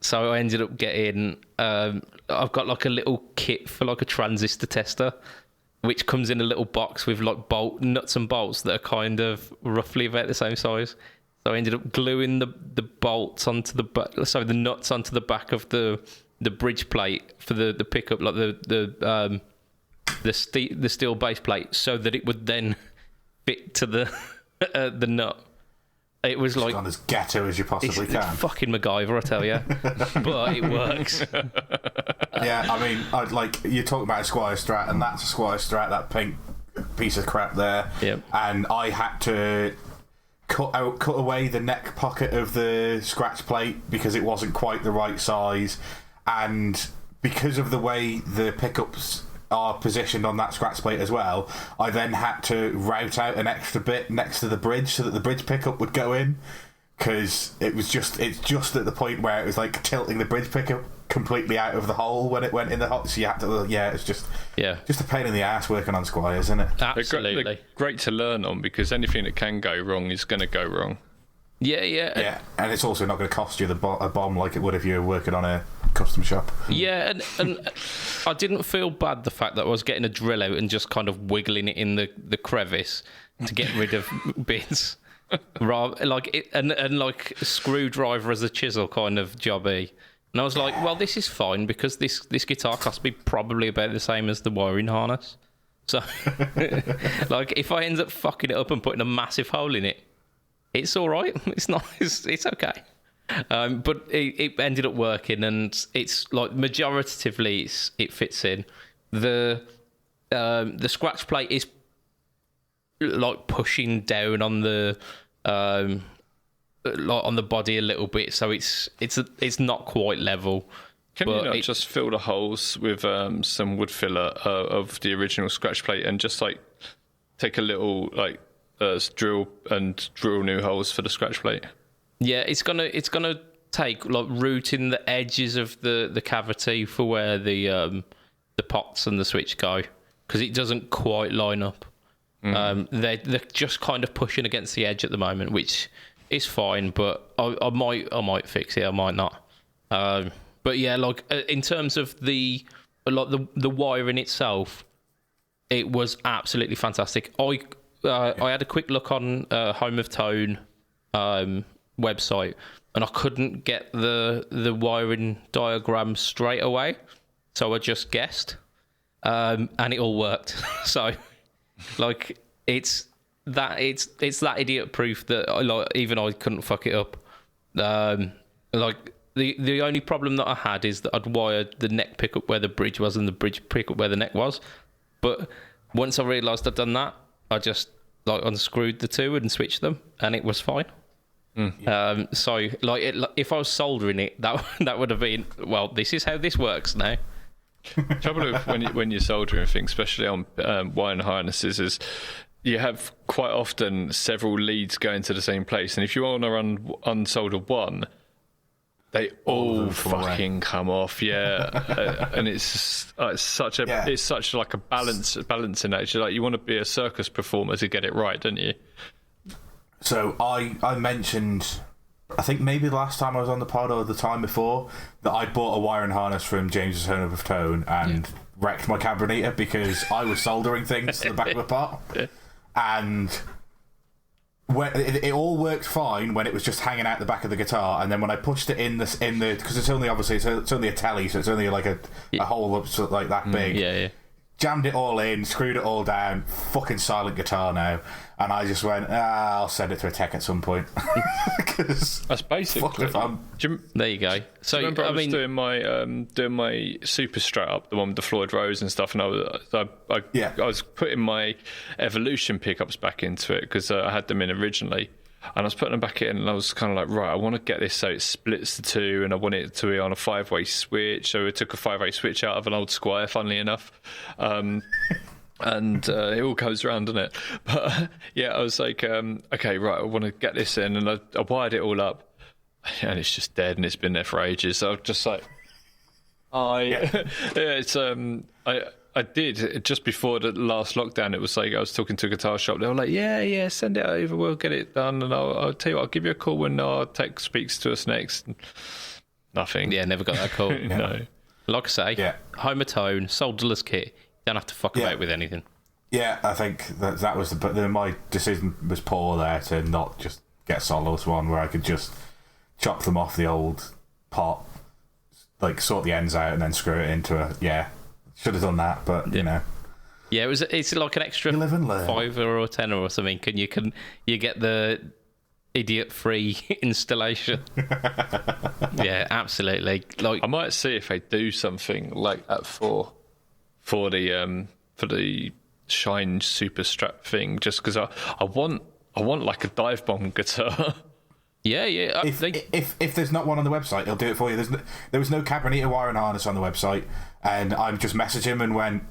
So I ended up getting I've got like a little kit for like a transistor tester, which comes in a little box with like nuts and bolts that are kind of roughly about the same size. So I ended up gluing the bolts onto the nuts onto the back of the bridge plate for the pickup, like the steel base plate, so that it would then fit to the nut. It was like gone as ghetto as you possibly can. It's fucking MacGyver, I tell you, but it works. Yeah, I mean, you're talking about a Squire Strat, and that's a Squire Strat, that pink piece of crap there. Yep. And I had to cut away the neck pocket of the scratch plate because it wasn't quite the right size, and because of the way the pickups are positioned on that scratch plate as well, I then had to route out an extra bit next to the bridge so that the bridge pickup would go in, because it's just at the point where it was like tilting the bridge pickup completely out of the hole when it went in the hole. So you had to, it's just a pain in the ass working on Squires, isn't it? Absolutely. They're great to learn on, because anything that can go wrong is going to go wrong. Yeah, and it's also not going to cost you a bomb like it would if you were working on a custom shop. Yeah, and I didn't feel bad the fact that I was getting a drill out and just kind of wiggling it in the crevice to get rid of bits. Rather, and like a screwdriver as a chisel kind of jobby. And I was like, well, this is fine because this guitar cost me probably about the same as the wiring harness. So, like, if I end up fucking it up and putting a massive hole in it, it's all right. It's not. It's okay. But it ended up working, and it's like majoritatively it fits in. The scratch plate is like pushing down on the like on the body a little bit, so it's not quite level. Can you not just fill the holes with some wood filler of the original scratch plate and just like take a little like drill new holes for the scratch plate? Yeah, it's gonna take like rooting the edges of the cavity for where the pots and the switch go, because it doesn't quite line up. They're just kind of pushing against the edge at the moment, which is fine, but I might fix it, I might not. But yeah, like in terms of the wiring itself, it was absolutely fantastic. I had a quick look on Home of Tone website, and I couldn't get the wiring diagram straight away, so I just guessed, and it all worked. So, like, it's that idiot proof that even I couldn't fuck it up. Like, the only problem that I had is that I'd wired the neck pickup where the bridge was and the bridge pickup where the neck was. But once I realised I'd done that, I just like unscrewed the two and switched them, and it was fine. So like if I was soldering it, that would have been, well, this is how this works now. Trouble with when you're soldering things, especially on wiring harnesses, is you have quite often several leads going to the same place, and if you want to unsolder one, they all fucking come off, and it's such like a balancing act. Like, you want to be a circus performer to get it right, don't you? So I mentioned, I think maybe the last time I was on the pod or the time before, that I bought a wiring harness from James's Home of Tone and wrecked my carburetor because I was soldering things to the back of the pot, and it all worked fine when it was just hanging out the back of the guitar, and then when I pushed it in the because it's only a telly, so it's only like a hole up like that big. Jammed it all in, screwed it all down, fucking silent guitar now, and I just went, I'll send it to a tech at some point. That's basically. There you go. So I was doing my Super Strat up, the one with the Floyd Rose and stuff, and I was putting my Evolution pickups back into it because I had them in originally. And I was putting them back in, and I was kind of like, right, I want to get this so it splits the two, and I want it to be on a 5-way switch. So I took a 5-way switch out of an old Squire, funnily enough. And it all goes around, doesn't it? But I was like, okay, right, I want to get this in, and I wired it all up, and it's just dead, and it's been there for ages. So I'm just like, I did just before the last lockdown. It was like I was talking to a guitar shop. They were like, "Yeah, send it over. We'll get it done." And I'll tell you what, I'll give you a call when our tech speaks to us next. Nothing. Yeah, never got that call. No. Like I say, Home of Tone, solderless kit. You don't have to fuck about with anything. Yeah, I think that was my decision was poor there to not just get a solderless one where I could just chop them off the old pot, like sort the ends out and then screw it into a Should have done that, but you know. Yeah, it's like an extra $5 or $10 or something. You get the idiot-free installation. Yeah, absolutely. Like, I might see if they do something like that for the Shine Super Strat thing, just because I want like a dive bomb guitar. Yeah. If there's not one on the website, he'll do it for you. There was no carburetor wiring harness on the website, and I just messaged him and went,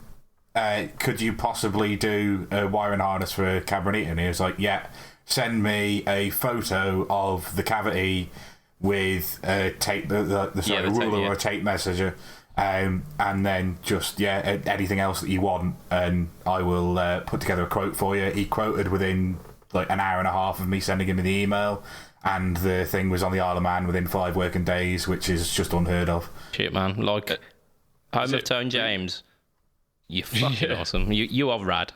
could you possibly do a wiring harness for a carburetor? And he was like, yeah, send me a photo of the cavity with a tape, a ruler or a tape measure, and then just anything else that you want, and I will put together a quote for you. He quoted within like an hour and a half of me sending him the email, and the thing was on the Isle of Man within 5 working days, which is just unheard of. Shit, man. Like, home of Tone James. You're fucking awesome. You are rad.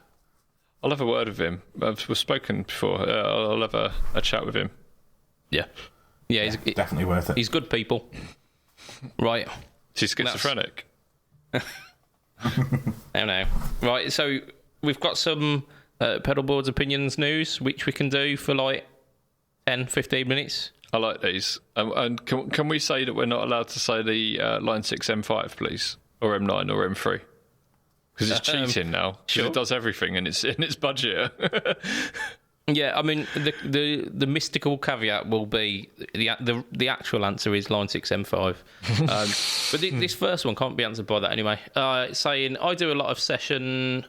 I'll have a word with him. We've spoken before. I'll have a chat with him. Yeah. Yeah, he's definitely worth it. He's good people. Right. He's schizophrenic. I don't know. Right, so we've got some pedalboards opinions news, which we can do for like 10, 15 minutes. I like these. And can we say that we're not allowed to say the Line 6 M5, please? Or M9 or M3? Because it's cheating now. Because sure. It does everything and it's in its budget. Yeah, I mean, the mystical caveat will be the actual answer is Line 6 M5. But this first one can't be answered by that anyway. It's saying, I do a lot of session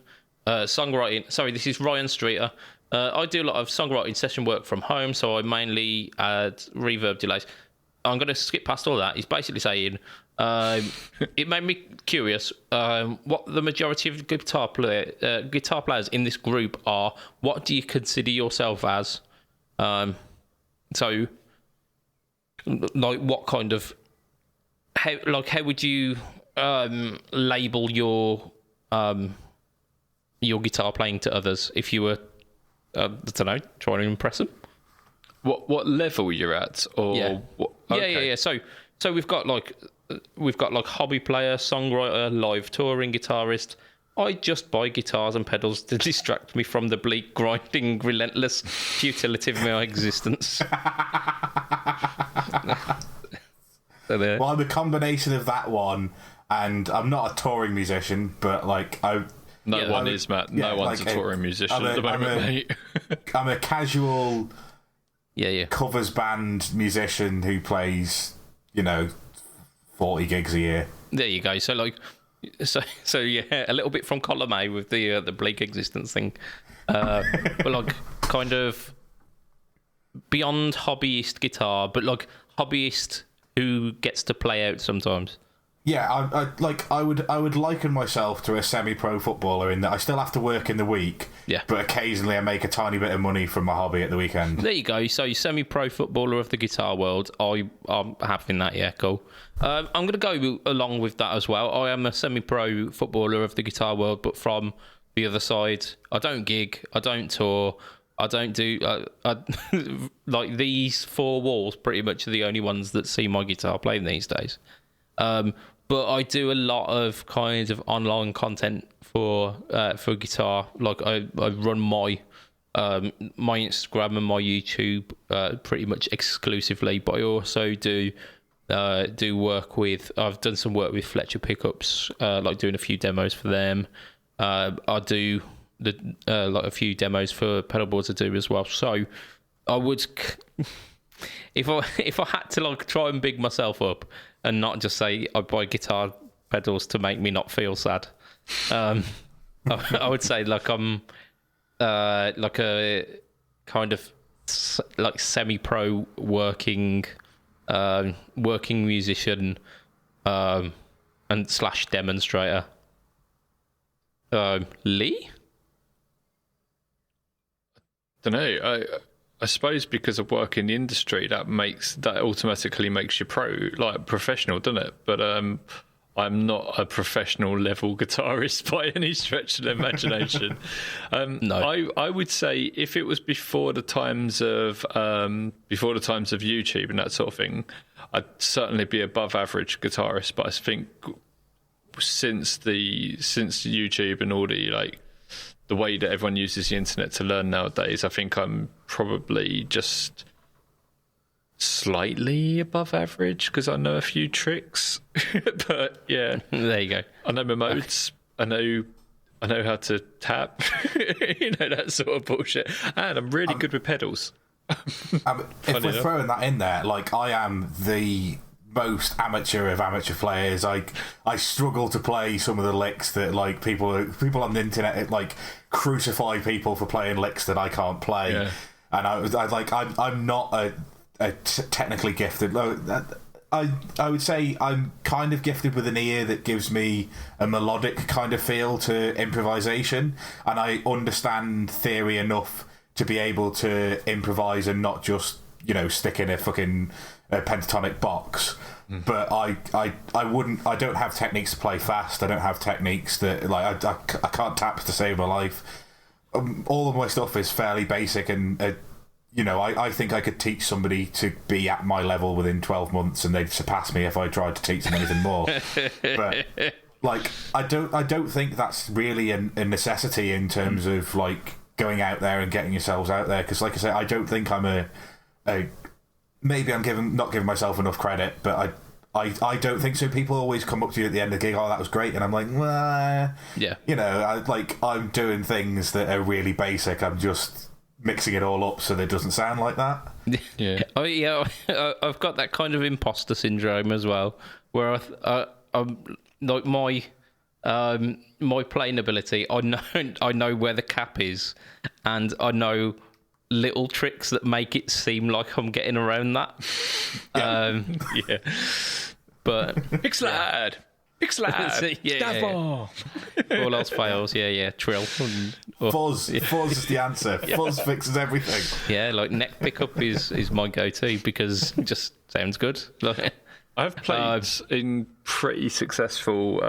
songwriting. Sorry, this is Ryan Streeter. I do a lot of songwriting session work from home, so I mainly add reverb delays. I'm going to skip past all that. He's basically saying, it made me curious what the majority of guitar players in this group are. What do you consider yourself as? So, like, what kind of how would you label your guitar playing to others if you were I don't know, trying to impress them? What level you're at, or yeah. What? Okay. Yeah. So we've got like hobby player, songwriter, live touring guitarist. I just buy guitars and pedals to distract me from the bleak, grinding, relentless futility of my existence. So there. Well, I'm a combination of that one, and I'm not a touring musician, but like No one is, Matt. No one's like a touring musician at the moment, mate. I'm a casual covers band musician who plays, 40 gigs a year. There you go. So yeah, a little bit from column A with the bleak existence thing. But like kind of beyond hobbyist guitar, but like hobbyist who gets to play out sometimes. Yeah, I would liken myself to a semi-pro footballer in that I still have to work in the week, but occasionally I make a tiny bit of money from my hobby at the weekend. There you go. So semi-pro footballer of the guitar world. I'm having that. Yeah, cool. I'm going to go along with that as well. I am a semi-pro footballer of the guitar world, but from the other side. I don't gig. I don't tour. I don't do... like, these 4 walls pretty much are the only ones that see my guitar playing these days. But I do a lot of kind of online content for guitar. Like I run my Instagram and my YouTube pretty much exclusively. But I also do work with. I've done some work with Fletcher Pickups, like doing a few demos for them. I do like a few demos for pedalboards I do as well. So I would. If I had to like try and big myself up and not just say I buy guitar pedals to make me not feel sad, I would say like I'm like a kind of like semi-pro working musician and / demonstrator. Lee? Don't know. I suppose because of work in the industry, that automatically makes you professional, doesn't it? But I'm not a professional level guitarist by any stretch of the imagination. No, I would say if it was before the times of YouTube and that sort of thing, I'd certainly be above average guitarist. But I think since YouTube and all the way that everyone uses the internet to learn nowadays, I think I'm probably just slightly above average because I know a few tricks. But yeah, there you go. I know my modes. Okay. I know how to tap. That sort of bullshit. And I'm really good with pedals. If we're throwing that in there, like I am the most amateur of amateur players. I struggle to play some of the licks that like people on the internet like crucify people for playing licks that I can't play. Yeah. And I'm not technically gifted. I would say I'm kind of gifted with an ear that gives me a melodic kind of feel to improvisation, and I understand theory enough to be able to improvise and not just stick in a fucking pentatonic box. But I don't have techniques to play fast. I don't have techniques that I can't tap to save my life. All of my stuff is fairly basic, and I think I could teach somebody to be at my level within 12 months, and they'd surpass me if I tried to teach them anything more. But I don't think that's really a necessity in terms of going out there and getting yourselves out there, because like I say, I don't think I'm maybe I'm not giving myself enough credit, but I don't think so. People always come up to you at the end of the gig, oh, that was great, and I'm like, well, yeah, I'm doing things that are really basic. I'm just mixing it all up so that it doesn't sound like that. Yeah. Oh yeah, I've got that kind of imposter syndrome as well, where I'm like my playing ability. I know where the cap is, and I know little tricks that make it seem like I'm getting around that. Yeah. Yeah. But Big slide. yeah. All else fails. Yeah. Trill. Fuzz is the answer. Fuzz fixes everything. Yeah, like neck pickup is my go-to because it just sounds good. I've played in pretty successful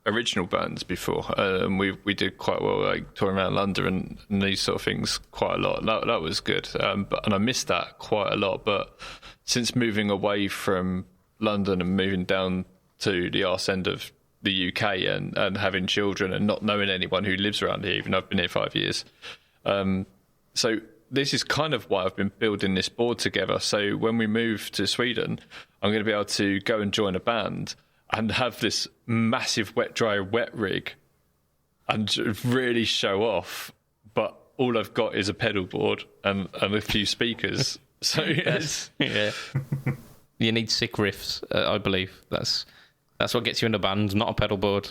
original bands before. We did quite well, touring around London and these sort of things quite a lot. That was good. And I missed that quite a lot. But since moving away from London and moving down to the arse end of the UK and having children and not knowing anyone who lives around here, even though I've been here 5 years. So this is kind of why I've been building this board together. So when we move to Sweden, I'm going to be able to go and join a band and have this massive wet rig and really show off. But all I've got is a pedal board and a few speakers. So yeah. You need sick riffs, I believe. That's what gets you in a band, not a pedal board.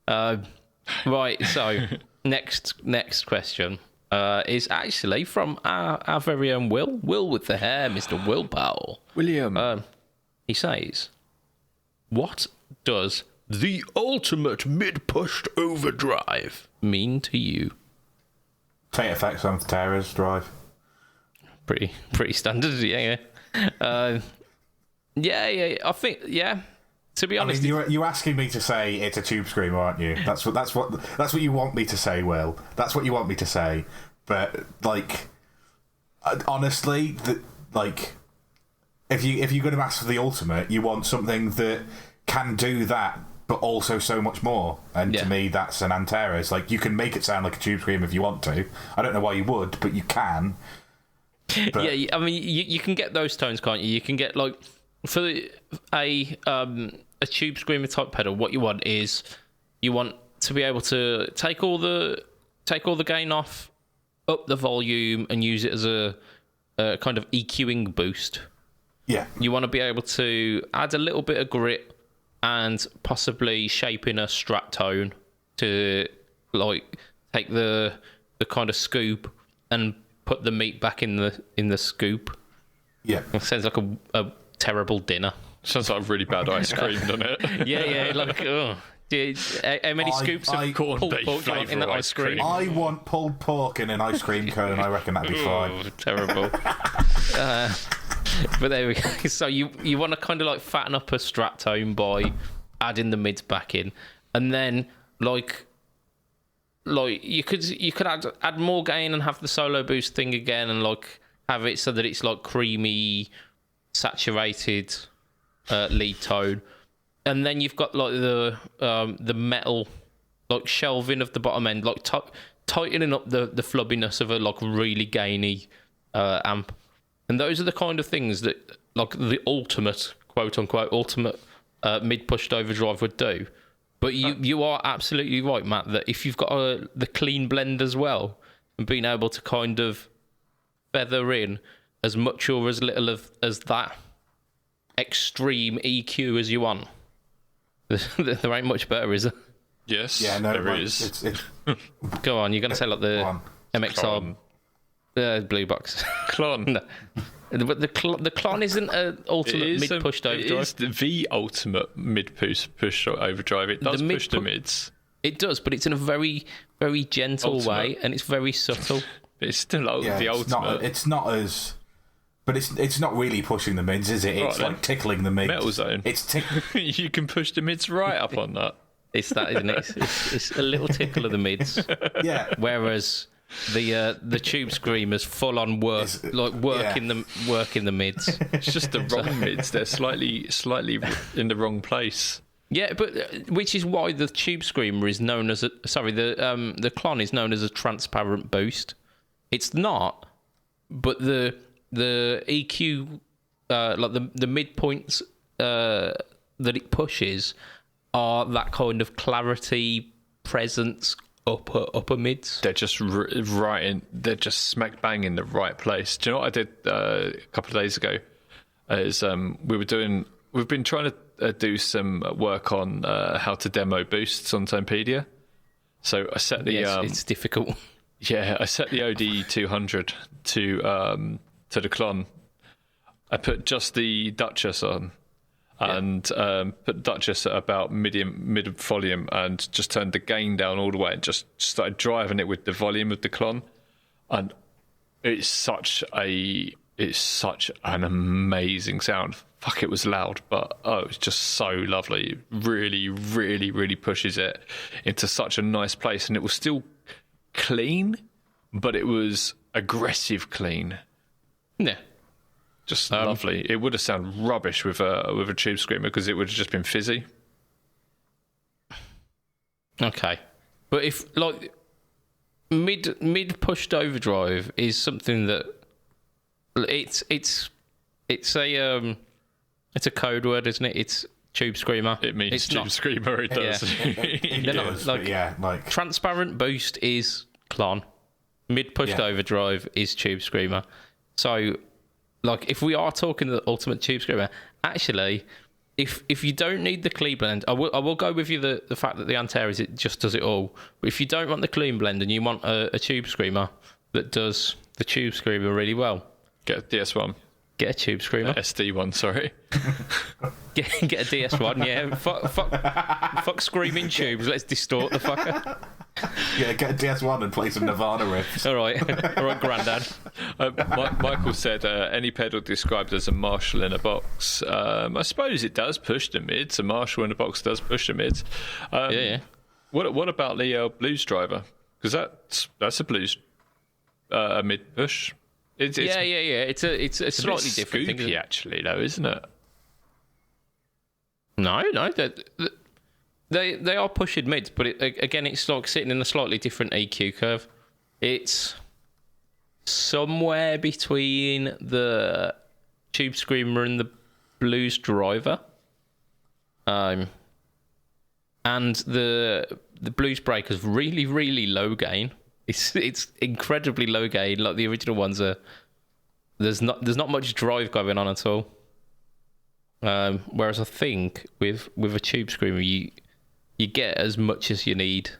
Right, so next question is actually from our very own Will. Will with the hair, Mr. Will Powell. William. He says, what does the ultimate mid-pushed overdrive mean to you? Take effects on Terra's drive. Pretty standard, yeah. Yeah, I think, yeah. To be honest, you're asking me to say it's a tube screamer, aren't you? That's what you want me to say, Will. That's what you want me to say. But honestly, if you're going to ask for the ultimate, you want something that can do that, but also so much more. And to me, that's an Antares. You can make it sound like a tube screamer if you want to. I don't know why you would, but you can. But... Yeah, I mean, you can get those tones, can't you? You can get for a tube screamer type pedal. What you want is you want to be able to take all the gain off, up the volume, and use it as a kind of EQing boost. Yeah, you want to be able to add a little bit of grit and possibly shape in a strat tone to take the kind of scoop and put the meat back in the scoop. Yeah, it sounds like a terrible dinner. Sounds like a really bad ice cream, doesn't it? Yeah. How many scoops of pulled pork do you want in that ice cream? I want pulled pork in an ice cream cone. I reckon that'd be fine. Terrible. But there we go. So you want to kind of fatten up a strat tone by adding the mids back in, and then you could add more gain and have the solo boost thing again, and have it so that it's creamy, saturated lead tone, and then you've got the metal shelving of the bottom end, tightening up the flubbiness of a really gainy amp. And those are the kind of things that the ultimate, quote unquote, ultimate mid-pushed overdrive would do. But you are absolutely right, Matt, that if you've got the clean blend as well, and being able to kind of feather in as much or as little as that extreme EQ as you want, there ain't much better, is there? Yes, yeah, no, there is. Go on, you're going to say the MXR blue box. Clon. No. But the Clon isn't an ultimate mid-pushed overdrive. It is the ultimate mid-push overdrive. It does push the mids. It does, but it's in a very, very gentle way, and it's very subtle. But it's still the ultimate. It's not as But it's not really pushing the mids, is it? It's Right, like tickling the mids. Metal zone. It's You can push the mids right up on that. It's that, isn't it? It's a little tickle of the mids. yeah. Whereas the tube screamers full on working the mids. It's just the wrong mids. They're slightly in the wrong place. Yeah, but which is why the tube screamer is known as the clon is known as a transparent boost. It's not, but the EQ, like the midpoints that it pushes, are that kind of clarity, presence, upper mids. They're just they're just smack bang in the right place. Do you know what I did a couple of days ago? Is we've been trying to do some work on how to demo boosts on Tonepedia. So I set the it's difficult. Yeah, I set the OD 200 to the clon. I put just the Duchess on, and put Duchess at about mid volume, and just turned the gain down all the way, and just started driving it with the volume of the clon, and it's such an amazing sound. Fuck, it was loud, but it was just so lovely. It really, really, really pushes it into such a nice place, and it was still clean, but it was aggressive clean. Yeah. Just lovely. It would have sounded rubbish with a tube screamer because it would have just been fizzy. Okay, but if like mid pushed overdrive is something that it's a code word, isn't it? It's tube screamer. It means it's tube screamer. It does. It does, like transparent boost is clon. Mid pushed overdrive is tube screamer. So, like, if we are talking the ultimate tube screamer, actually, if you don't need the clean blend, I will go with you the fact that the Antares it just does it all. But if you don't want the clean blend and you want a tube screamer that does the tube screamer really well, get a DS1. Get a tube screamer. SD1, sorry. Get a DS1, yeah. Fuck screaming tubes. Let's distort the fucker. Yeah, get a DS1 and play some Nirvana riffs. All right, Grandad. Michael said any pedal described as a Marshall in a box. I suppose it does push the mids. A Marshall in a box does push the mids. Yeah. What about the Blues Driver? Because that's a blues a mid push. It's yeah. It's a slightly different thing. Scoopy, actually, though, isn't it? No. They are pushing mids, but again, it's like sitting in a slightly different EQ curve. It's somewhere between the tube screamer and the blues driver, and the blues breaker's really, really low gain. It's incredibly low gain. Like the original ones are. There's not much drive going on at all. Whereas I think with a tube screamer you get as much as you need.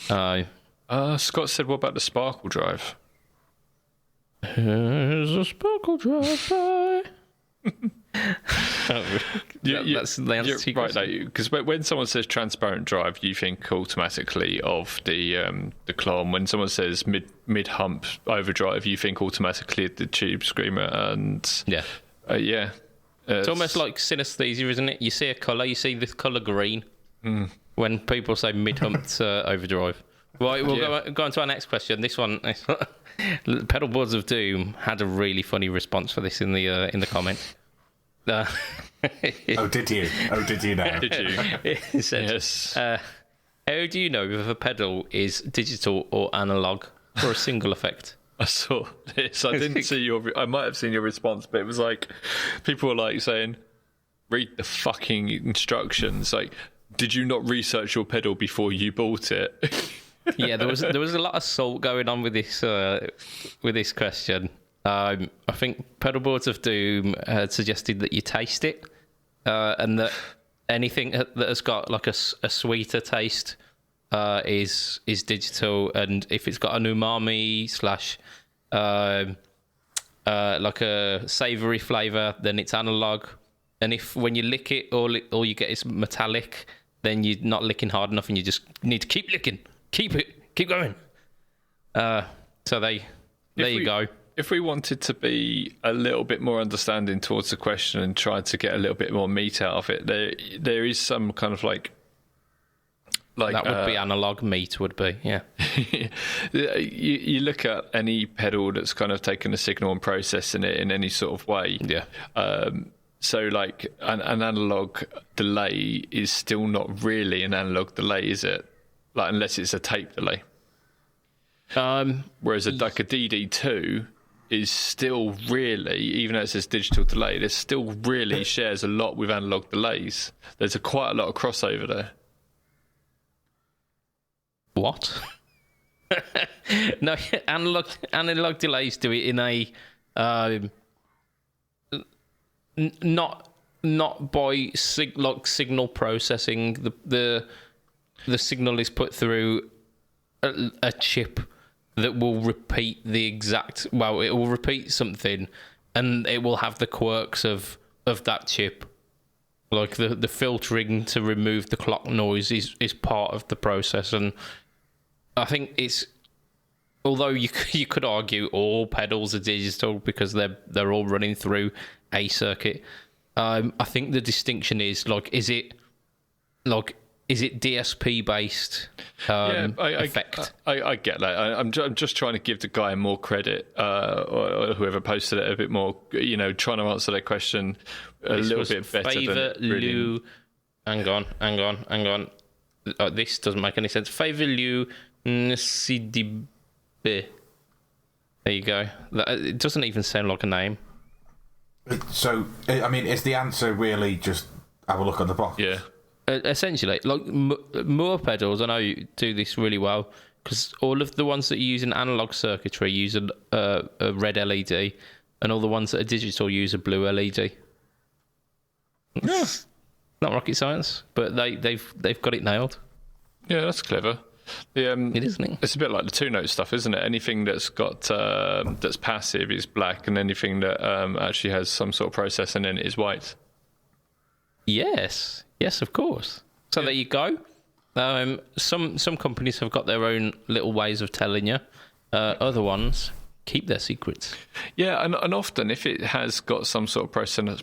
Scott said, what about the Sparkle Drive? There's a Sparkle Drive by... That's the answer to your right, because when someone says transparent drive, you think automatically of the clone. When someone says mid hump overdrive, you think automatically of the tube screamer. And it's almost like synesthesia, isn't it? You see a colour, you see this colour green when people say mid humped overdrive. Right, we'll go on to our next question. This one, Pedal Boards of Doom had a really funny response for this in the comment. Did you know? Did you? It said, yes. How do you know if a pedal is digital or analog for a single effect? I saw this. I didn't see I might have seen your response, but it was like people were like saying, "Read the fucking instructions." Like, did you not research your pedal before you bought it? Yeah, there was a lot of salt going on with this question. I think Pedal Boards of Doom had suggested that you taste it, and that anything that has got like a sweeter taste is digital, and if it's got an umami / like a savoury flavour, then it's analog. And if when you lick it, all you get is metallic, then you're not licking hard enough, and you just need to keep licking, keep going. So there you go. if we wanted to be a little bit more understanding towards the question and try to get a little bit more meat out of it, there is some kind of like that would be analog meat, would be, yeah. You look at any pedal that's kind of taken a signal and processing it in any sort of way. Yeah. So like an analog delay is still not really an analog delay, is it? Like unless it's a tape delay. Whereas like a DD2 is still really, even though it says digital delay, it still really shares a lot with analog delays. There's quite a lot of crossover there. What? No, analog delays do it in a not by signal processing. The signal is put through a chip that will repeat the exact. Well, it will repeat something, and it will have the quirks of that chip. Like the filtering to remove the clock noise is part of the process, and I think it's, although you could argue all pedals are digital because they're all running through a circuit. I think the distinction is like, is it DSP based effect? I get that. I'm just trying to give the guy more credit, or whoever posted it a bit more. Trying to answer that question a little bit better than really. Hang on. This doesn't make any sense. Favor Lou Nsidibé. There you go. It doesn't even sound like a name. So, I mean, is the answer really just have a look on the box? Yeah. Essentially, like Moore pedals, I know you do this really well because all of the ones that use an analog circuitry use a red LED, and all the ones that are digital use a blue LED. Yeah. Not rocket science, but they've got it nailed. Yeah, that's clever. It isn't it? It's a bit like the two-note stuff, isn't it? Anything that's got that's passive is black, and anything that actually has some sort of processing in it is white. Yes, of course. So there you go. Some companies have got their own little ways of telling you. Other ones keep their secrets. Yeah, and often if it has got some sort of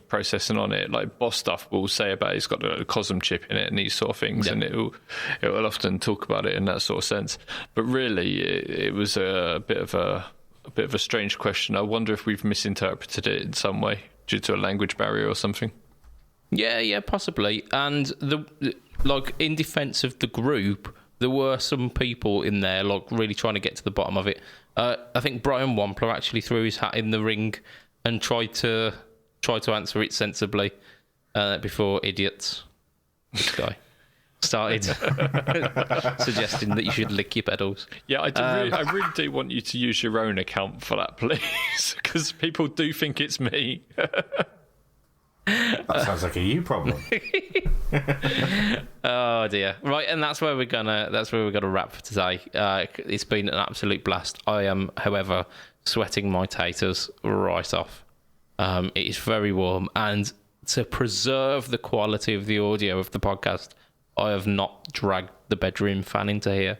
processing on it, like Boss Stuff will say about it's got a COSM chip in it and these sort of things, and it will often talk about it in that sort of sense. But really, it was a bit of a strange question. I wonder if we've misinterpreted it in some way due to a language barrier or something. Yeah, possibly. And in defence of the group, there were some people in there really trying to get to the bottom of it. I think Brian Wampler actually threw his hat in the ring and tried to answer it sensibly before idiots, this guy, started suggesting that you should lick your pedals. Yeah, I really do want you to use your own account for that, please, because people do think it's me. That sounds like a you problem. Oh dear. Right, and that's where we're gonna wrap for today. It's been an absolute blast. I am, however, sweating my taters right off. It is very warm, and to preserve the quality of the audio of the podcast, I have not dragged the bedroom fan into here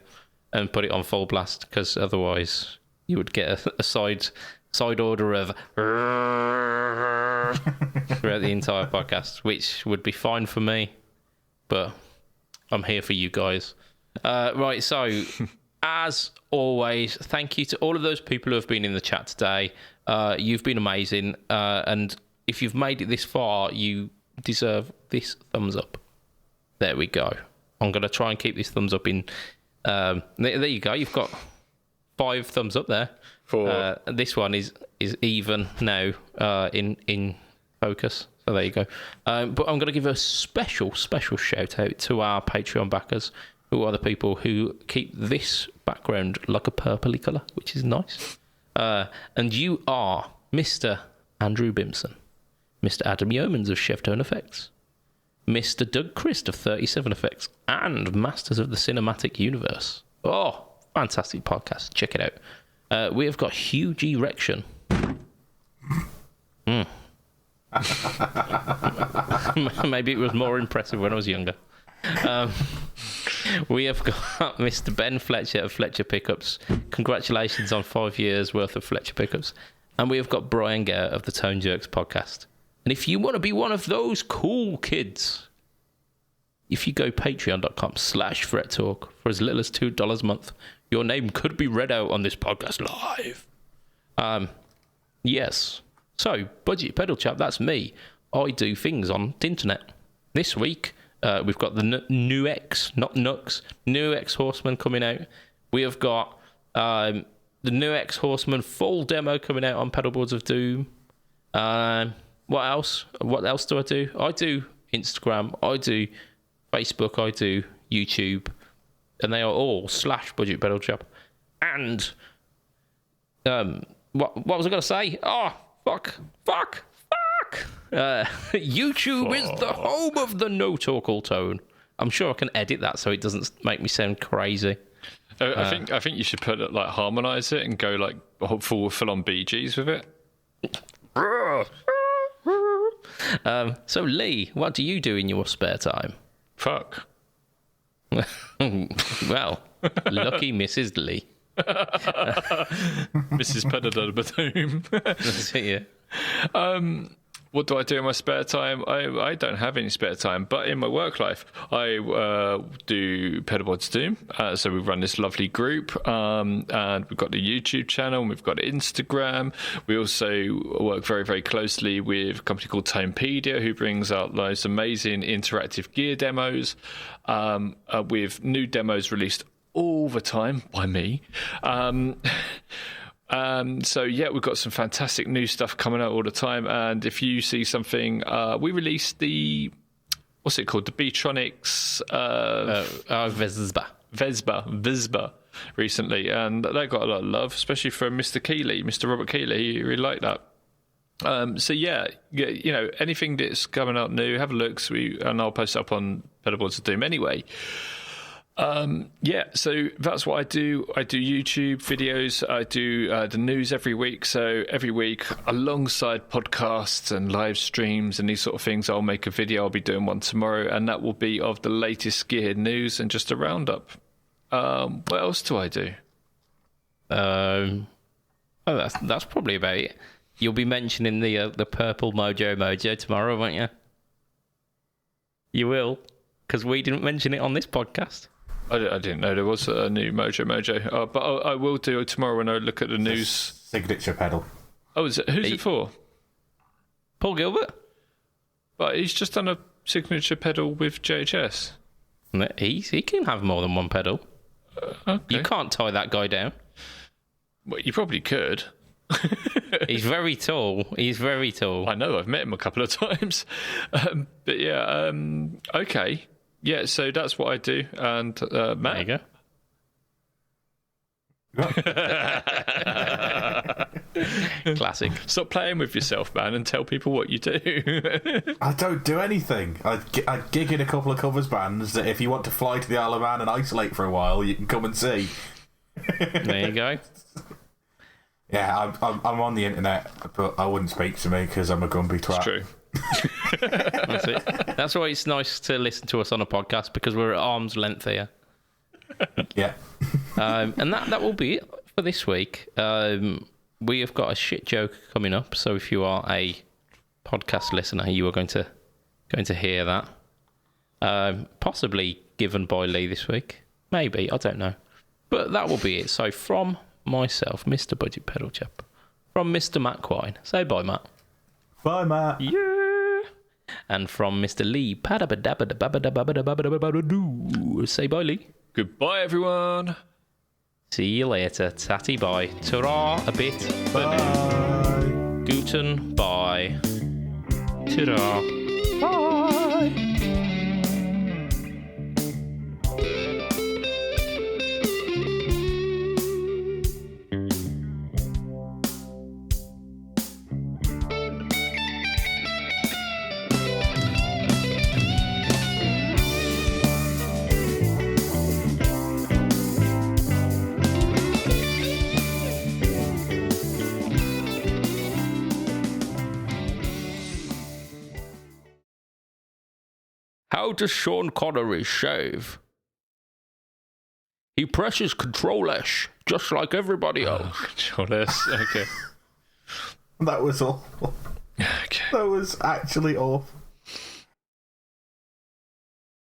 and put it on full blast, because otherwise you would get a side order of throughout the entire podcast, which would be fine for me, but I'm here for you guys. Right, so as always, thank you to all of those people who have been in the chat today. You've been amazing, and if you've made it this far, you deserve this thumbs up. There we go. I'm going to try and keep this thumbs up in... there you go. You've got 5 thumbs up there. 4. This one is even now in focus. So there you go. But I'm going to give a special shout out to our Patreon backers, who are the people who keep this background like a purpley colour, which is nice. And you are Mr. Andrew Bimson, Mr. Adam Yeomans of Chevtone Effects, Mr. Doug Christ of 37 Effects, and Masters of the Cinematic Universe. Oh, fantastic podcast. Check it out. We have got huge erection. Maybe it was more impressive when I was younger. We have got Mr. Ben Fletcher of Fletcher Pickups. Congratulations on 5 years worth of Fletcher Pickups. And we have got Brian Gare of the Tone Jerks podcast. And if you want to be one of those cool kids, if you go patreon.com/FretTalk for as little as $2 a month, your name could be read out on this podcast live. Yes. So, Budget Pedal Chap, that's me. I do things on the internet. This week, we've got the new X, not Nux, new X Horseman coming out. We have got the new X Horseman full demo coming out on Pedalboards of Doom. What else? What else do? I do Instagram, I do Facebook, I do YouTube, and they are all /BudgetPedalChap. And what was I going to say? Oh, fuck. YouTube is the home of the No Talk All Tone. I'm sure I can edit that so it doesn't make me sound crazy. I think you should put it, like, harmonise it and go like full on BGs with it. So Lee, what do you do in your spare time? Fuck. Well, lucky Mrs. Lee. Mrs. Pedalboards. That's it, yeah. What do I do in my spare time? I don't have any spare time, but in my work life, I do Pedalboards Doom. So we run this lovely group, and we've got the YouTube channel, and we've got Instagram. We also work very, very closely with a company called Tonepedia, who brings out those amazing interactive gear demos, with new demos released all the time by me. So yeah, we've got some fantastic new stuff coming out all the time, and if you see something, we released the, what's it called, the Beatronics Vespa recently, and that got a lot of love, especially from Mr. Robert Keeley. He really liked that. So yeah, you know, anything that's coming out new, have a look. And I'll post it up on Pedalboards of Doom anyway. Yeah, so that's what I do. I do YouTube videos. I do the news every week. So every week, alongside podcasts and live streams and these sort of things, I'll make a video. I'll be doing one tomorrow, and that will be of the latest gear news and just a roundup. What else do I do? That's probably about it. You'll be mentioning the purple Mojo tomorrow, won't you? You will, because we didn't mention it on this podcast. I didn't know there was a new Mojo. But I will do it tomorrow when I look at the news. Signature pedal. Oh, is it? Who's it for? Paul Gilbert. But he's just done a signature pedal with JHS. He can have more than one pedal. Okay. You can't tie that guy down. Well, you probably could. He's very tall. I know, I've met him a couple of times. But yeah, okay. Yeah, so that's what I do. And Matt? There you go. Classic. Stop playing with yourself, man, and tell people what you do. I don't do anything. I gig in a couple of covers bands that if you want to fly to the Isle of Man and isolate for a while, you can come and see. There you go. Yeah, I'm on the internet, but I wouldn't speak to me because I'm a Gumby twat. It's true. That's it. That's why it's nice to listen to us on a podcast, because we're at arm's length here. Yeah. And that will be it for this week. We have got a shit joke coming up, so if you are a podcast listener, you are going to hear that. Possibly given by Lee this week. Maybe, I don't know. But that will be it. So from myself, Mr. Budget Pedal Chap, from Mr. Matt Quine, say bye, Matt. Bye, Matt. Yeah. And from Mr. Lee, say bye, Lee. Goodbye, everyone. See you later. Tatty bye. Ta-ra a bit. Bye. Guten bye. Ta-ra. Bye. How does Sean Connery shave? He presses Control-S, just like everybody else. Control-S, okay. That was awful. Okay. That was actually awful.